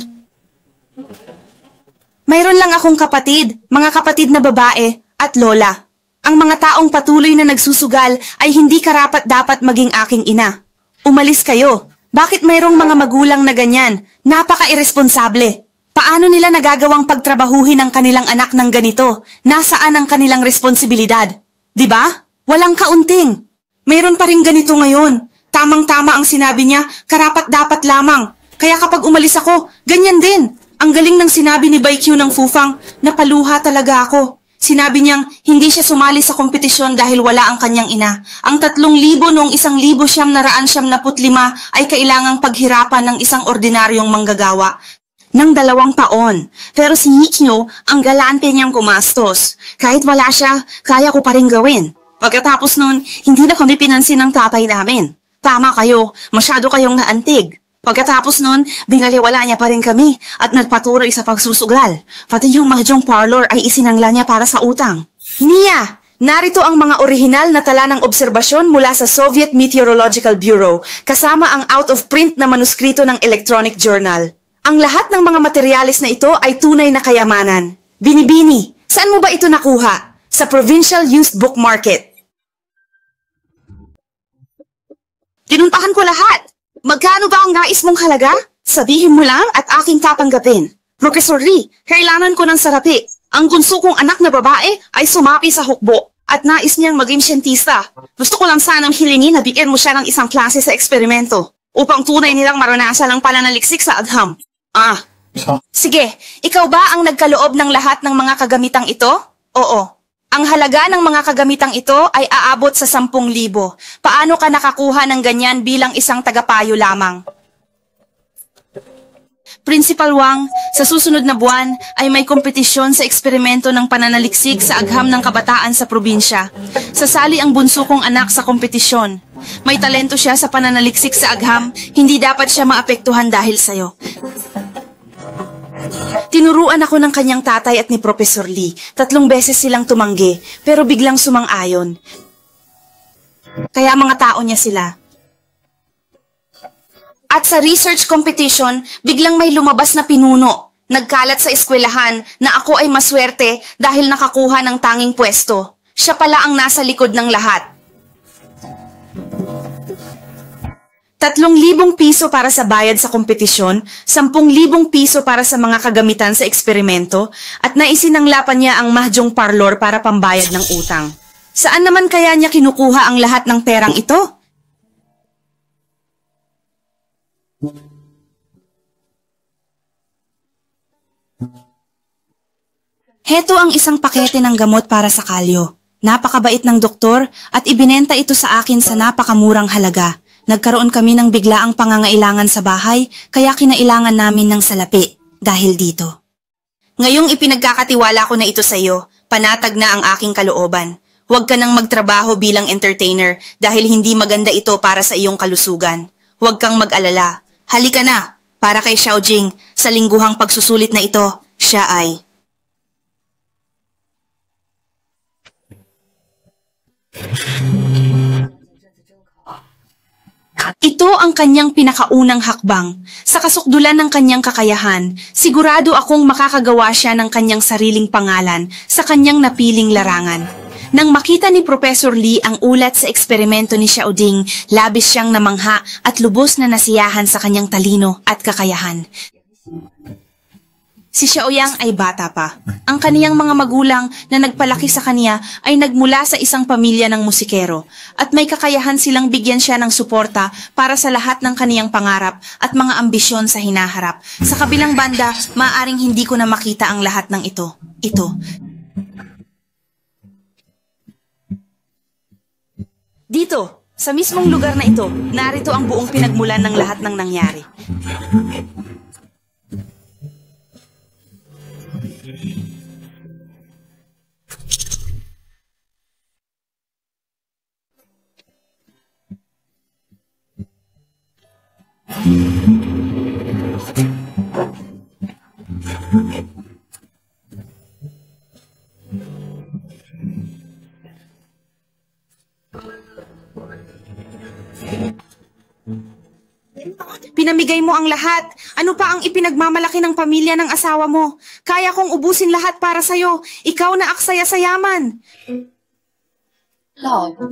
S16: Mayroon lang akong kapatid, mga kapatid na babae at lola. Ang mga taong patuloy na nagsusugal ay hindi karapat-dapat maging aking ina. Umalis kayo. Bakit mayroong mga magulang na ganyan? Napaka-irresponsable. Paano nila nagagawang pagtrabahuhin ang kanilang anak ng ganito? Nasaan ang kanilang responsibilidad? Diba? Walang kaunting. Mayroon pa rin ganito ngayon. Tamang-tama ang sinabi niya, karapat-dapat lamang. Kaya kapag umalis ako, ganyan din. Ang galing ng sinabi ni Bai Q ng Fufang, napaluha talaga ako. Sinabi niyang hindi siya sumali sa kompetisyon dahil wala ang kanyang ina. Ang 3,000 noong 1,975 ay kailangang paghirapan ng isang ordinaryong manggagawa ng 2 taon. Pero si Yikyo, ang galante niyang gumastos. Kahit wala siya, kaya ko pa rin gawin. Pagkatapos nun, hindi na kami pinansin ng tatay namin. Tama kayo, masyado kayong naantig. Pagkatapos nun, binaliwala niya pa rin kami at nagpatuloy sa pagsusugal. Pati yung mahjong parlor ay isinangla niya para sa utang. Nia, narito ang mga orihinal na tala ng obserbasyon mula sa Soviet Meteorological Bureau kasama ang out-of-print na manuskrito ng electronic journal. Ang lahat ng mga materyales na ito ay tunay na kayamanan. Binibini, saan mo ba ito nakuha? Sa Provincial Used Book Market. Tinuntahan ko lahat. Magkano ba ang nais mong halaga? Sabihin mo lang at aking tatanggapin. Professor Lee, kailangan ko ng sarapi. Ang bunso kong anak na babae ay sumapi sa hukbo at nais niyang maging siyentista. Gusto ko lang sanang hilingin na bigyan mo siya ng isang klase sa eksperimento. upang tunay nilang maranasan ang pananaliksik sa agham. Sige, ikaw ba ang nagkaloob ng lahat ng mga kagamitang ito? Oo. Ang halaga ng mga kagamitang ito ay aabot sa 10,000. Paano ka nakakuha ng ganyan bilang isang tagapayo lamang? Principal Wang, sa susunod na buwan ay may kompetisyon sa eksperimento ng pananaliksik sa agham ng kabataan sa probinsya. Sasali ang bunso kong anak sa kompetisyon. May talento siya sa pananaliksik sa agham, hindi dapat siya maapektuhan dahil sa'yo. Tinuruan ako ng kanyang tatay at ni Professor Lee. 3 beses silang tumanggi, pero biglang sumang-ayon. Kaya mga tao niya sila. At sa research competition, biglang may lumabas na pinuno. Nagkalat sa eskwelahan na ako ay maswerte dahil nakakuha ng tanging pwesto. Siya pala ang nasa likod ng lahat. 3,000 piso para sa bayad sa kompetisyon, 10,000 piso para sa mga kagamitan sa eksperimento, at naisinanglapan niya ang mahjong parlor para pambayad ng utang. Saan naman kaya niya kinukuha ang lahat ng perang ito? Heto ang isang pakete ng gamot para sa kalyo. Napakabait ng doktor at ibinenta ito sa akin sa napakamurang halaga. Nagkaroon kami ng biglaang pangangailangan sa bahay, kaya kinailangan namin ng salapi dahil dito. Ngayong ipinagkakatiwala ko na ito sa iyo, panatag na ang aking kalooban. Huwag ka nang magtrabaho bilang entertainer dahil hindi maganda ito para sa iyong kalusugan. Huwag kang mag-alala. Halika na, para kay Xiaojing, sa lingguhang pagsusulit na ito, siya ay... Ito ang kanyang pinakaunang hakbang. Sa kasukdulan ng kanyang kakayahan, sigurado akong makakagawa siya ng kanyang sariling pangalan sa kanyang napiling larangan. Nang makita ni Professor Lee ang ulat sa eksperimento ni Xiaoding, labis siyang namangha at lubos na nasiyahan sa kanyang talino at kakayahan. Si Xiaoyang ay bata pa. Ang kaniyang mga magulang na nagpalaki sa kaniya ay nagmula sa isang pamilya ng musikero at may kakayahan silang bigyan siya ng suporta para sa lahat ng kaniyang pangarap at mga ambisyon sa hinaharap. Sa kabilang banda, maaaring hindi ko na makita ang lahat ng ito. Dito, sa mismong lugar na ito, narito ang buong pinagmulan ng lahat ng nangyari. Pinamigay mo ang lahat. Ano pa ang ipinagmamalaki ng pamilya ng asawa mo? Kaya kong ubusin lahat para sa'yo. Ikaw na aksaya sa yaman.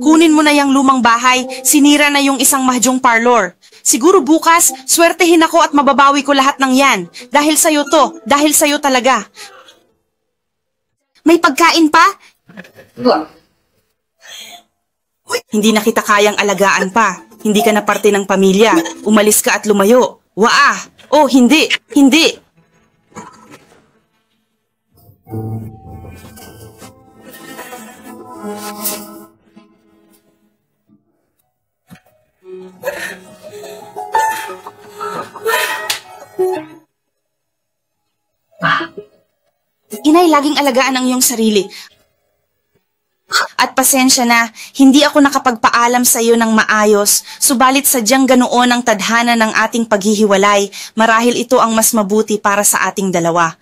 S16: Kunin mo na yung lumang bahay. Sinira na yung isang mahjong parlor. Siguro bukas, swertehin ako at mababawi ko lahat ng yan. Dahil sa'yo to. Dahil sa'yo talaga. May pagkain pa? Hindi na kita kayang alagaan pa. Hindi ka na parte ng pamilya. Umalis ka at lumayo. Waa! Oh, hindi! Hindi! Inay, laging alagaan ang iyong sarili. At pasensya na, hindi ako nakapagpaalam sa iyo ng maayos, subalit sadyang ganoon ang tadhana ng ating paghihiwalay, marahil ito ang mas mabuti para sa ating dalawa.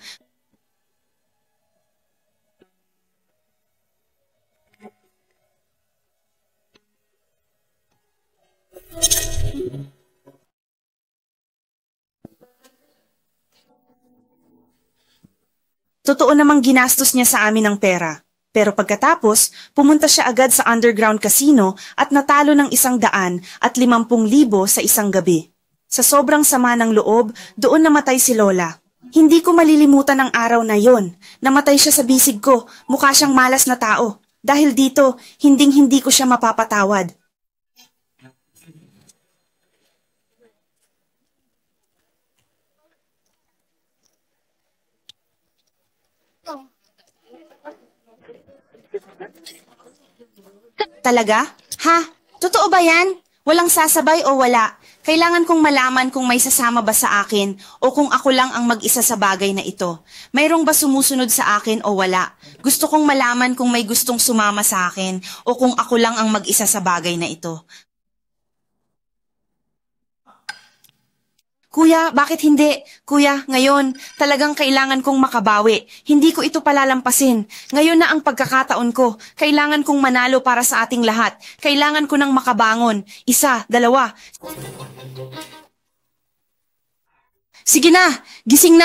S16: Totoo namang ginastos niya sa amin ng pera. Pero pagkatapos, pumunta siya agad sa underground casino at natalo ng 100 at 50,000 sa isang gabi. Sa sobrang sama ng loob, doon namatay si Lola. Hindi ko malilimutan ang araw na yon. Namatay siya sa bisig ko, mukha siyang malas na tao. Dahil dito, hinding-hindi ko siya mapapatawad. Talaga? Ha? Totoo ba yan? Walang sasabay o wala? Kailangan kong malaman kung may sasama ba sa akin o kung ako lang ang mag-isa sa bagay na ito. Mayroong ba sumusunod sa akin o wala? Gusto kong malaman kung may gustong sumama sa akin o kung ako lang ang mag-isa sa bagay na ito. Kuya, bakit hindi? Kuya, ngayon, talagang kailangan kong makabawi. Hindi ko ito palalampasin. Ngayon na ang pagkakataon ko. Kailangan kong manalo para sa ating lahat. Kailangan ko nang makabangon. 1, 2. Sige na, gising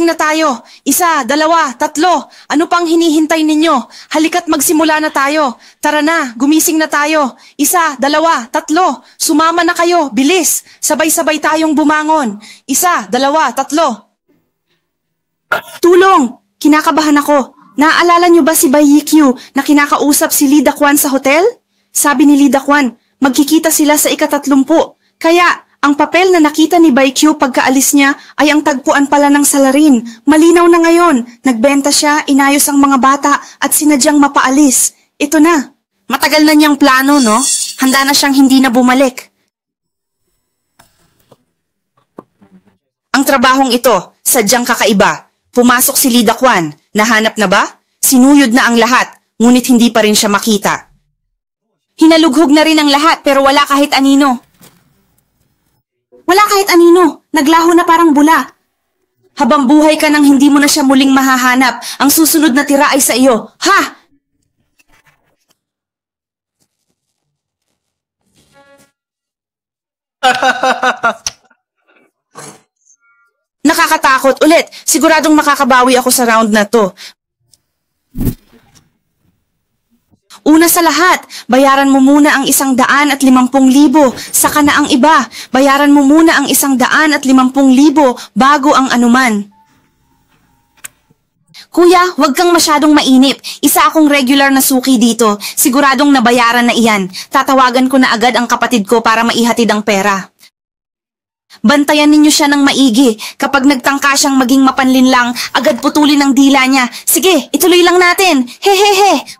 S16: na tayo. 1, 2, 3. Ano pang hinihintay ninyo? Halika't magsimula na tayo. Tara na, gumising na tayo. 1, 2, 3. Sumama na kayo, bilis. Sabay-sabay tayong bumangon. 1, 2, 3. Tulong! Kinakabahan ako. Naaalala niyo ba si Baikyu na kinakausap si Lee Dakwan sa hotel? Sabi ni Lee Dakwan, magkikita sila sa ika-30. Kaya, ang papel na nakita ni Baikyu pagkaalis niya ay ang tagpuan pala ng salarin. Malinaw na ngayon. Nagbenta siya, inayos ang mga bata at sinadyang mapaalis. Ito na. Matagal na niyang plano, no? Handa na siyang hindi na bumalik. Ang trabahong ito, sadyang kakaiba. Pumasok si Lee Dakwan. Nahanap na ba? Sinuyod na ang lahat, ngunit hindi pa rin siya makita. Hinalughog na rin ang lahat pero wala kahit anino. Wala kahit anino, naglaho na parang bula. Habang buhay ka nang hindi mo na siya muling mahahanap, ang susunod na tira ay sa iyo. Ha? Nakakatakot ulit. Siguradong makakabawi ako sa round na to. Una sa lahat, bayaran mo muna ang 150,000, saka na ang iba. Bayaran mo muna ang 150,000 bago ang anuman. Kuya, huwag kang masyadong mainip. Isa akong regular na suki dito. Siguradong nabayaran na iyan. Tatawagan ko na agad ang kapatid ko para maihatid ang pera. Bantayan ninyo siya ng maigi. Kapag nagtangka siyang maging mapanlinlang, agad putulin ang dila niya. Sige, ituloy lang natin. Hehehe.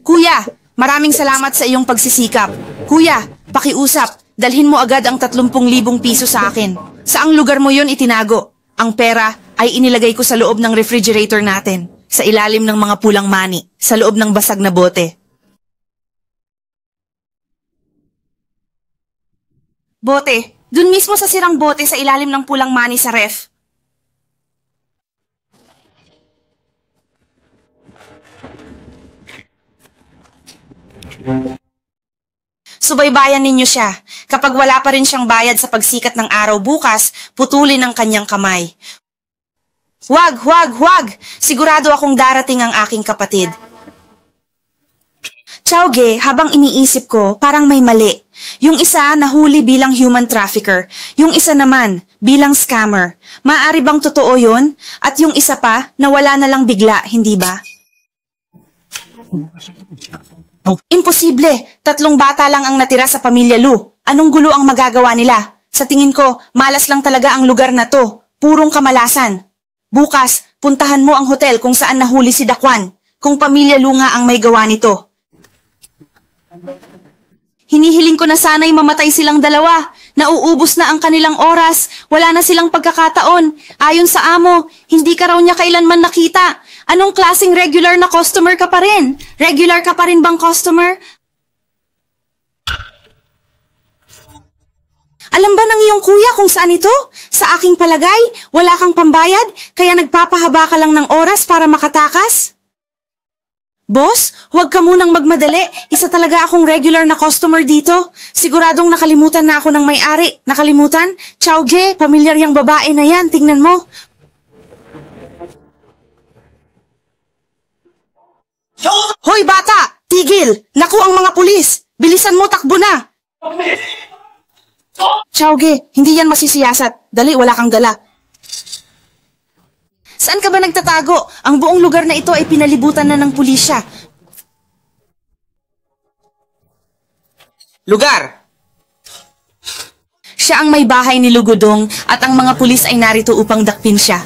S16: Kuya, maraming salamat sa iyong pagsisikap. Kuya, pakiusap, dalhin mo agad ang 30,000 piso sa akin. Saang lugar mo yon itinago? Ang pera ay inilagay ko sa loob ng refrigerator natin, sa ilalim ng mga pulang mani, sa loob ng basag na bote. Bote, dun mismo sa sirang bote sa ilalim ng pulang mani sa ref. Subaybayan ninyo siya. Kapag wala pa rin siyang bayad sa pagsikat ng araw bukas, putulin ang kanyang kamay. Huwag! Sigurado akong darating ang aking kapatid. Chowge, habang iniisip ko, parang may mali. Yung isa nahuli bilang human trafficker, yung isa naman bilang scammer. Maaari bang totoo yun? At yung isa pa, nawala na lang bigla, hindi ba? Imposible! 3 bata lang ang natira sa pamilya Lu. Anong gulo ang magagawa nila? Sa tingin ko, malas lang talaga ang lugar na to. Purong kamalasan. Bukas, puntahan mo ang hotel kung saan nahuli si Dakwan. Kung pamilya Lu nga ang may gawa nito. Hinihiling ko na sana'y mamatay silang dalawa. Nauubos na ang kanilang oras. Wala na silang pagkakataon. Ayon sa amo, hindi ka raw niya kailanman nakita. Anong klaseng regular na customer ka pa rin? Regular ka pa rin bang customer? Alam ba ng iyong kuya kung saan ito? Sa aking palagay, wala kang pambayad, kaya nagpapahaba ka lang ng oras para makatakas? Boss, huwag ka munang magmadali. Isa talaga akong regular na customer dito. Siguradong nakalimutan na ako ng may-ari. Nakalimutan? Chowge, pamilyar yung babae na yan. Tingnan mo. Hoy bata! Tigil! Naku ang mga pulis! Bilisan mo, takbo na! Chowge, hindi yan masisiyasat. Dali, wala kang dala. Saan ka ba nagtatago? Ang buong lugar na ito ay pinalibutan na ng pulisya. Siya ang may bahay ni Lugudong at ang mga pulis ay narito upang dakpin siya.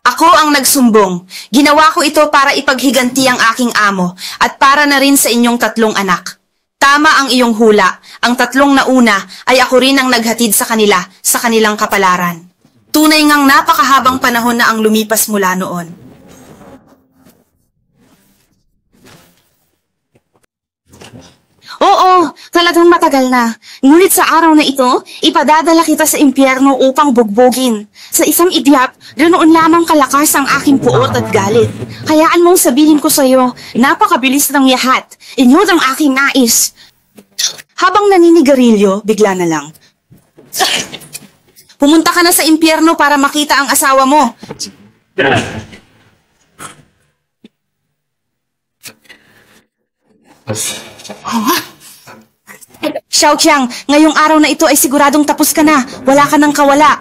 S16: Ako ang nagsumbong. Ginawa ko ito para ipaghiganti ang aking amo at para na rin sa inyong 3 anak. Tama ang iyong hula. Ang 3 nauna ay ako rin ang naghatid sa kanila sa kanilang kapalaran. Tunay ngang napakahabang panahon na ang lumipas mula noon. Oo, talagang matagal na. Ngunit sa araw na ito, ipadadala kita sa impyerno upang bugbogin. Sa isang idyap, ganoon lamang kalakas ang aking puot at galit. Hayaan mong sabihin ko sa iyo, napakabilis ng yahat. Inyod ang aking nais. Habang naninigarilyo, bigla na lang. Pumunta ka na sa impyerno para makita ang asawa mo. Xiaoqiang, ngayong araw na ito ay siguradong tapos ka na. Wala ka nang kawala.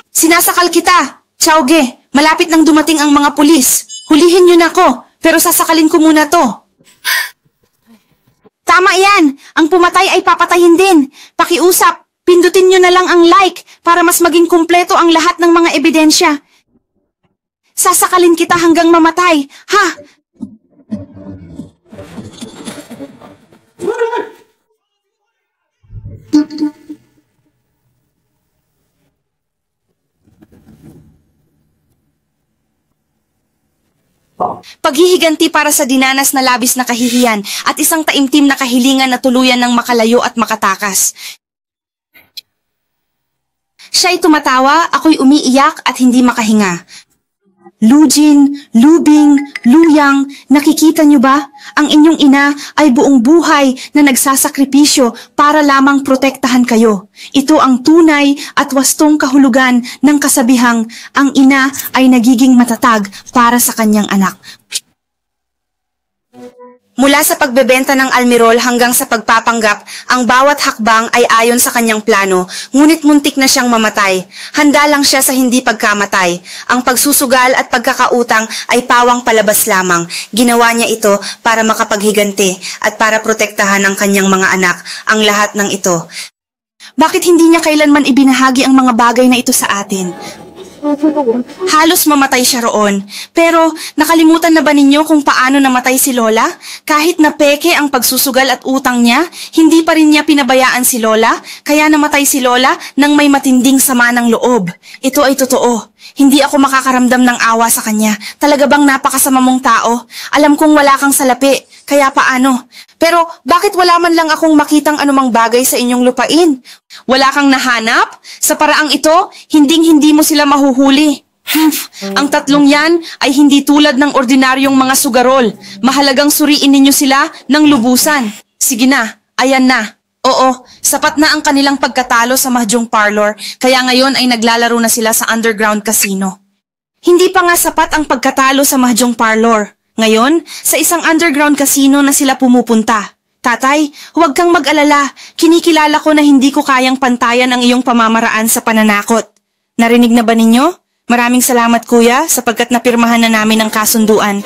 S16: Sinasakal kita. Xiaoge, malapit nang dumating ang mga pulis. Hulihin niyo na ako, pero sasakalin ko muna to. Tama yan. Ang pumatay ay papatayin din. Pakiusap, pindutin niyo na lang ang like para mas maging kumpleto ang lahat ng mga ebidensya. Sasakalin kita hanggang mamatay. Ha? Paghihiganti para sa dinanas na labis na kahihiyan at isang taimtim na kahilingan na tuluyan ng makalayo at makatakas. Siya'y tumatawa, ako'y umiiyak at hindi makahinga. Lujin, Lubing, Luyang, nakikita niyo ba? Ang inyong ina ay buong buhay na nagsasakripisyo para lamang protektahan kayo. Ito ang tunay at wastong kahulugan ng kasabihang ang ina ay nagiging matatag para sa kanyang anak. Mula sa pagbebenta ng almirol hanggang sa pagpapanggap, ang bawat hakbang ay ayon sa kanyang plano, ngunit muntik na siyang mamatay. Handa lang siya sa hindi pagkamatay. Ang pagsusugal at pagkakautang ay pawang palabas lamang. Ginawa niya ito para makapaghiganti at para protektahan ang kanyang mga anak. Ang lahat ng ito. Bakit hindi niya kailanman ibinahagi ang mga bagay na ito sa atin? Halos mamatay siya roon. Pero nakalimutan na ba ninyo kung paano namatay si Lola? Kahit na peke ang pagsusugal at utang niya, hindi pa rin niya pinabayaan si Lola, kaya namatay si Lola nang may matinding sama ng loob. Ito ay totoo. Hindi ako makakaramdam ng awa sa kanya. Talaga bang napakasama mong tao? Alam kong wala kang salapi, kaya paano? Pero bakit wala man lang akong makitang anumang bagay sa inyong lupain? Wala kang nahanap? Sa paraang ito, hinding-hindi mo sila mahuhuli. Ang 3 yan ay hindi tulad ng ordinaryong mga sugarol. Mahalagang suriin ninyo sila ng lubusan. Sige na, ayan na. Oo, sapat na ang kanilang pagkatalo sa Mahjong Parlor, kaya ngayon ay naglalaro na sila sa underground casino. Hindi pa nga sapat ang pagkatalo sa Mahjong Parlor. Ngayon, sa isang underground casino na sila pumupunta. Tatay, huwag kang mag-alala. Kinikilala ko na hindi ko kayang pantayan ang iyong pamamaraan sa pananakot. Narinig na ba ninyo? Maraming salamat kuya sapagkat napirmahan na namin ang kasunduan.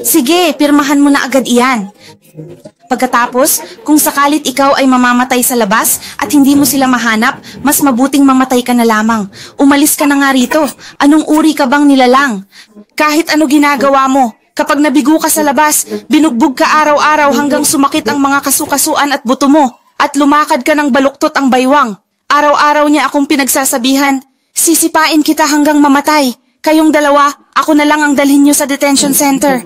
S16: Sige, pirmahan mo na agad iyan. Pagkatapos, kung sakalit ikaw ay mamamatay sa labas at hindi mo sila mahanap, mas mabuting mamatay ka na lamang. Umalis ka na nga rito. Anong uri ka bang nilalang? Kahit ano ginagawa mo, kapag nabigo ka sa labas, binugbog ka araw-araw hanggang sumakit ang mga kasukasuan at buto mo, at lumakad ka ng baluktot ang baywang. Araw-araw niya akong pinagsasabihan, sisipain kita hanggang mamatay. Kayong dalawa, ako na lang ang dalhin niyo sa detention center.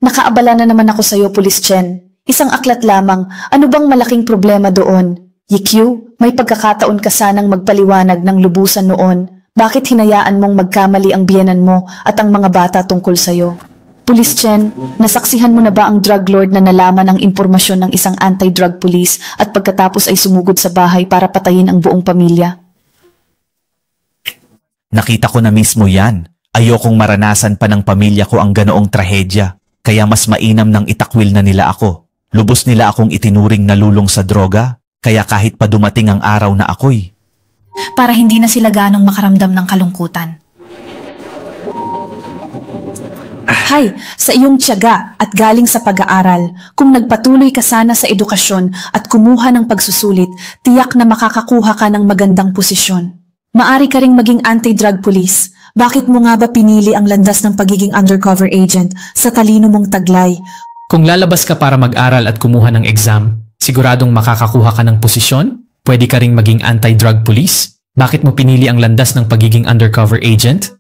S17: Nakaabala na naman ako sa'yo, Police Chen. Isang aklat lamang. Ano bang malaking problema doon? Yikyu, may pagkakataon ka sanang magpaliwanag ng lubusan noon. Bakit hinayaan mong magkamali ang biyenan mo at ang mga bata tungkol sa'yo? Police Chen, nasaksihan mo na ba ang drug lord na nalaman ang impormasyon ng isang anti-drug police at pagkatapos ay sumugod sa bahay para patayin ang buong pamilya?
S18: Nakita ko na mismo yan. Ayokong maranasan pa ng pamilya ko ang ganoong trahedya. Kaya mas mainam nang itakwil na nila ako. Lubos nila akong itinuring na lulong sa droga. Kaya kahit pa dumating ang araw na ako'y.
S16: Para hindi na sila ganong makaramdam ng kalungkutan. Hay, sa iyong tiyaga at galing sa pag-aaral, kung nagpatuloy ka sana sa edukasyon at kumuha ng pagsusulit, tiyak na makakakuha ka ng magandang posisyon. Maari ka ring maging anti-drug police. Bakit mo nga ba pinili ang landas ng pagiging undercover agent sa talino mong taglay?
S19: Kung lalabas ka para mag-aral at kumuha ng exam, siguradong makakakuha ka ng posisyon? Pwede ka ring maging anti-drug police? Bakit mo pinili ang landas ng pagiging undercover agent?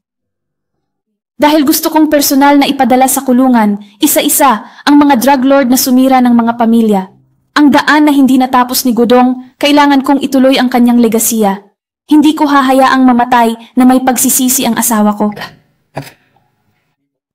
S16: Dahil gusto kong personal na ipadala sa kulungan, isa-isa, ang mga drug lord na sumira ng mga pamilya. Ang daan na hindi natapos ni Godong, kailangan kong ituloy ang kanyang legasiya. Hindi ko hahayaang mamatay na may pagsisisi ang asawa ko.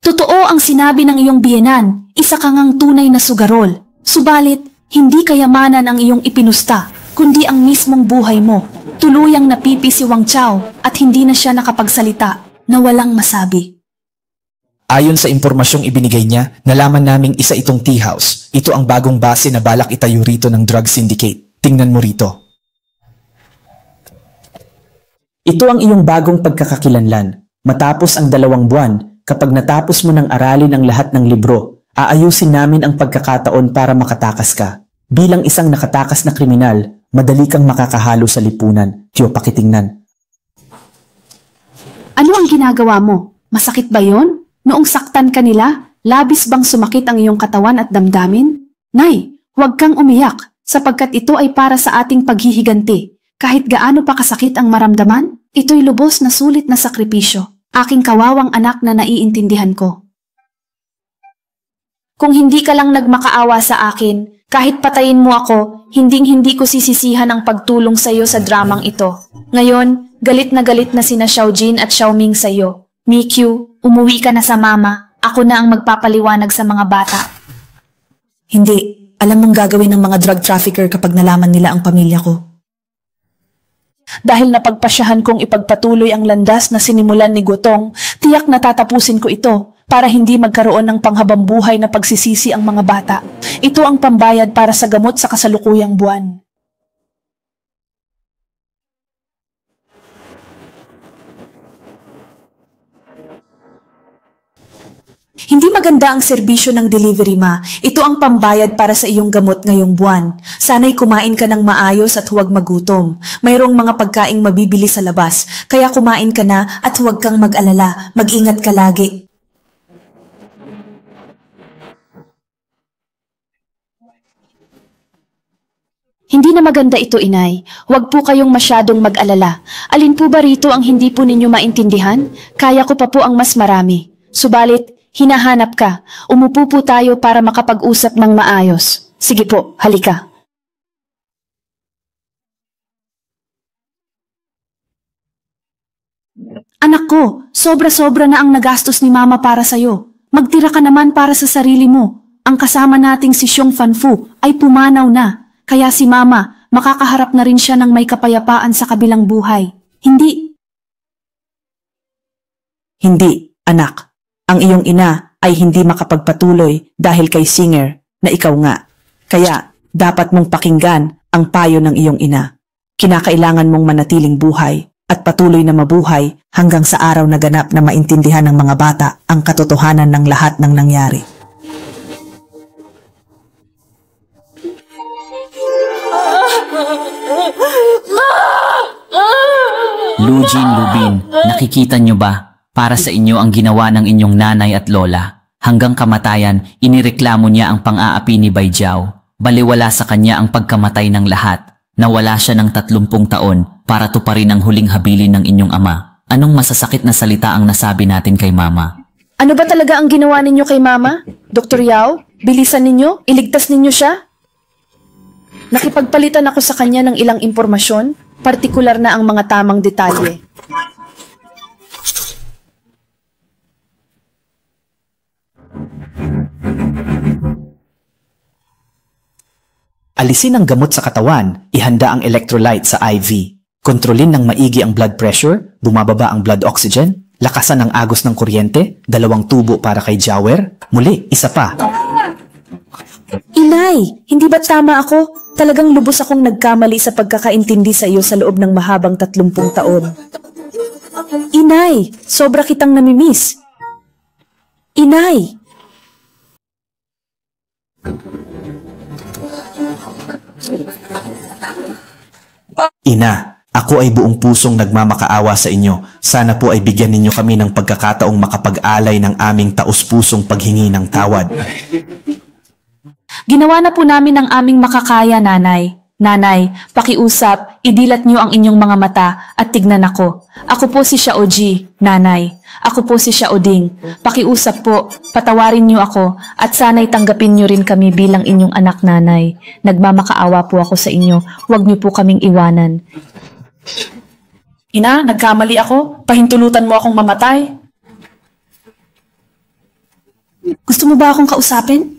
S16: Totoo ang sinabi ng iyong biyenan, isa kang ang tunay na sugarol. Subalit, hindi kayamanan ang iyong ipinusta, kundi ang mismong buhay mo. Tuluyang napipi si Wang Chao at hindi na siya nakapagsalita na walang masabi.
S20: Ayon sa impormasyong ibinigay niya, nalaman naming isa itong tea house. Ito ang bagong base na balak itayo rito ng drug syndicate. Tingnan mo rito. Ito ang iyong bagong pagkakakilanlan. Matapos ang 2 buwan, kapag natapos mo ng aralin ang lahat ng libro, aayusin namin ang pagkakataon para makatakas ka. Bilang isang nakatakas na kriminal, madali kang makakahalo sa lipunan. Tiyo, pakitingnan.
S16: Ano ang ginagawa mo? Masakit ba yon? Noong saktan ka nila, labis bang sumakit ang iyong katawan at damdamin? Nay, huwag kang umiyak, sapagkat ito ay para sa ating paghihiganti. Kahit gaano pa kasakit ang maramdaman, ito'y lubos na sulit na sakripisyo. Aking kawawang anak na naiintindihan ko. Kung hindi ka lang nagmakaawa sa akin, kahit patayin mo ako, hinding-hindi ko sisisihan ang pagtulong sa iyo sa dramang ito. Ngayon, galit na sina Xiaojin at Xiaoming sa iyo. Mikyu, umuwi ka na sa mama. Ako na ang magpapaliwanag sa mga bata. Hindi. Alam mong gagawin ng mga drug trafficker kapag nalaman nila ang pamilya ko. Dahil napagpasyahan kong ipagpatuloy ang landas na sinimulan ni Gotong, tiyak na tatapusin ko ito para hindi magkaroon ng panghabambuhay na pagsisisi ang mga bata. Ito ang pambayad para sa gamot sa kasalukuyang buwan. Hindi maganda ang serbisyo ng delivery, ma. Ito ang pambayad para sa iyong gamot ngayong buwan. Sana'y kumain ka ng maayos at huwag magutom. Mayroong mga pagkaing mabibili sa labas, kaya kumain ka na at huwag kang mag-alala. Mag-ingat ka lagi. Hindi na maganda ito, inay. Huwag po kayong masyadong mag-alala. Alin po ba rito ang hindi po ninyo maintindihan? Kaya ko pa po ang mas marami. Subalit, hinahanap ka. Umupo po tayo para makapag-usap ng maayos. Sige po, halika. Anak ko, sobra-sobra na ang nagastos ni mama para sa'yo. Magtira ka naman para sa sarili mo. Ang kasama nating si Xiong Fanfu ay pumanaw na. Kaya si mama, makakaharap na rin siya ng may kapayapaan sa kabilang buhay. Hindi, anak. Ang iyong ina ay hindi makapagpatuloy dahil kay Singer na ikaw nga. Kaya dapat mong pakinggan ang payo ng iyong ina. Kinakailangan mong manatiling buhay at patuloy na mabuhay hanggang sa araw na ganap na maintindihan ng mga bata ang katotohanan ng lahat ng nangyari.
S21: Lujin, Lubin, nakikita niyo ba? Para sa inyo ang ginawa ng inyong nanay at lola. Hanggang kamatayan, inireklamo niya ang pang-aapi ni Baijiao. Baliwala sa kanya ang pagkamatay ng lahat. Nawala siya ng 30 taon para tuparin ang huling habilin ng inyong ama. Anong masasakit na salita ang nasabi natin kay mama?
S16: Ano ba talaga ang ginawa ninyo kay mama? Dr. Yao, bilisan ninyo, iligtas ninyo siya? Nakipagpalitan ako sa kanya ng ilang impormasyon, partikular na ang mga tamang detalye.
S20: Alisin ang gamot sa katawan, ihanda ang electrolyte sa IV. Kontrolin ng maigi ang blood pressure, bumababa ang blood oxygen, lakasan ang agos ng kuryente, 2 tubo para kay Jower. Muli, isa pa.
S17: Inay, hindi ba tama ako? Talagang lubos akong nagkamali sa pagkakaintindi sa iyo sa loob ng mahabang 30 taon. Inay, sobra kitang namimiss. Inay!
S18: Ina, ako ay buong pusong nagmamakaawa sa inyo. Sana po ay bigyan ninyo kami ng pagkakataong makapag-alay ng aming taus-pusong paghingi ng tawad.
S17: Ginawa na po namin ang aming makakaya, Nanay. Nanay, pakiusap, idilat niyo ang inyong mga mata at tignan ako. Ako po si Xiaoji, Nanay. Ako po si Xiaoding. Pakiusap po, patawarin niyo ako at sana'y tanggapin niyo rin kami bilang inyong anak, Nanay. Nagmamakaawa po ako sa inyo. Huwag niyo po kaming iwanan. Ina, nagkamali ako. Pahintulutan mo akong mamatay. Gusto mo ba akong kausapin?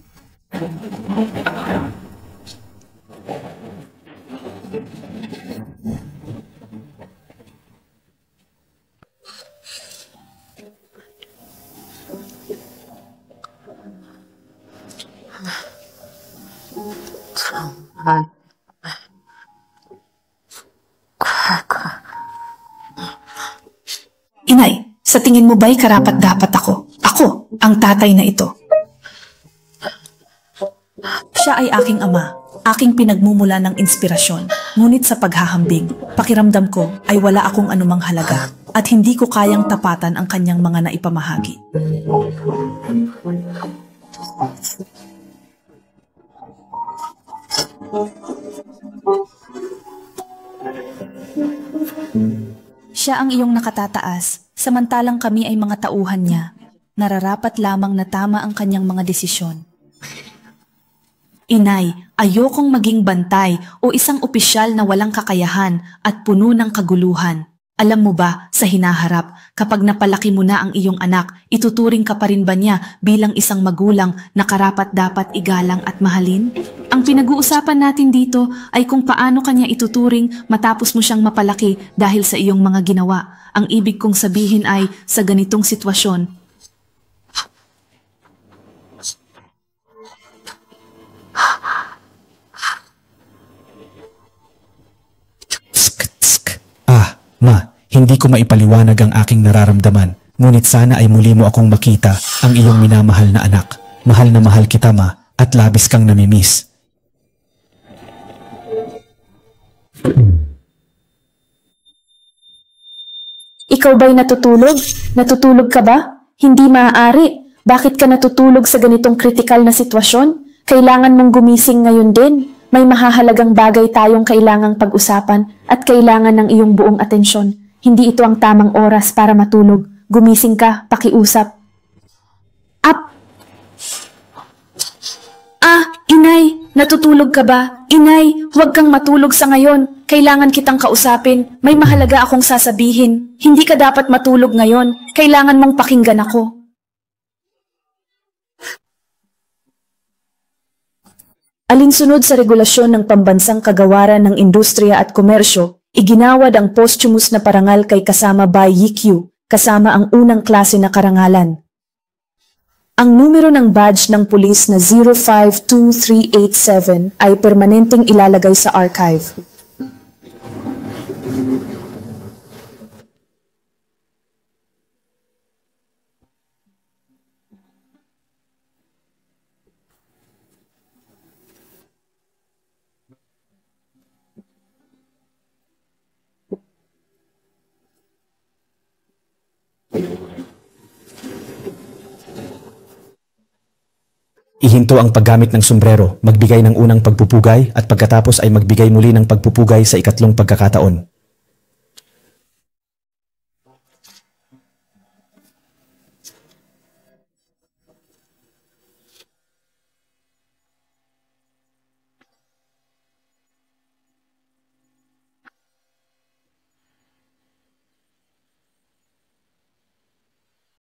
S17: Inay, sa tingin mo ba'y karapat-dapat ako? Ako, ang tatay na ito. Siya ay aking ama, aking pinagmumula ng inspirasyon. Ngunit sa paghahambing, pakiramdam ko ay wala akong anumang halaga at hindi ko kayang tapatan ang kanyang mga naipamahagi. Siya ang iyong nakatataas, samantalang kami ay mga tauhan niya. Nararapat lamang na tama ang kanyang mga desisyon. Inay, ayokong maging bantay o isang opisyal na walang kakayahan at puno ng kaguluhan. Alam mo ba, sa hinaharap, kapag napalaki mo na ang iyong anak, ituturing ka pa rin ba niya bilang isang magulang na karapat-dapat igalang at mahalin? Ang pinag-uusapan natin dito ay kung paano kanya ituturing matapos mo siyang mapalaki dahil sa iyong mga ginawa. Ang ibig kong sabihin ay, sa ganitong sitwasyon,
S18: Ma, hindi ko maipaliwanag ang aking nararamdaman, ngunit sana ay muli mo akong makita ang iyong minamahal na anak. Mahal na mahal kita, Ma, at labis kang namimiss.
S17: Ikaw ba'y natutulog? Natutulog ka ba? Hindi maaari. Bakit ka natutulog sa ganitong kritikal na sitwasyon? Kailangan mong gumising ngayon din. May mahahalagang bagay tayong kailangang pag-usapan at kailangan ng iyong buong atensyon. Hindi ito ang tamang oras para matulog. Gumising ka, pakiusap. Inay, natutulog ka ba? Inay, huwag kang matulog sa ngayon. Kailangan kitang kausapin. May mahalaga akong sasabihin. Hindi ka dapat matulog ngayon. Kailangan mong pakinggan ako. Alinsunod sa regulasyon ng Pambansang Kagawaran ng Industriya at Komersyo, iginawad ang posthumous na parangal kay kasama by YQ, kasama ang unang klase na karangalan. Ang numero ng badge ng pulis na 052387 ay permanenteng ilalagay sa archive.
S18: Ihinto ang paggamit ng sombrero, magbigay ng unang pagpupugay at pagkatapos ay magbigay muli ng pagpupugay sa ikatlong pagkakataon.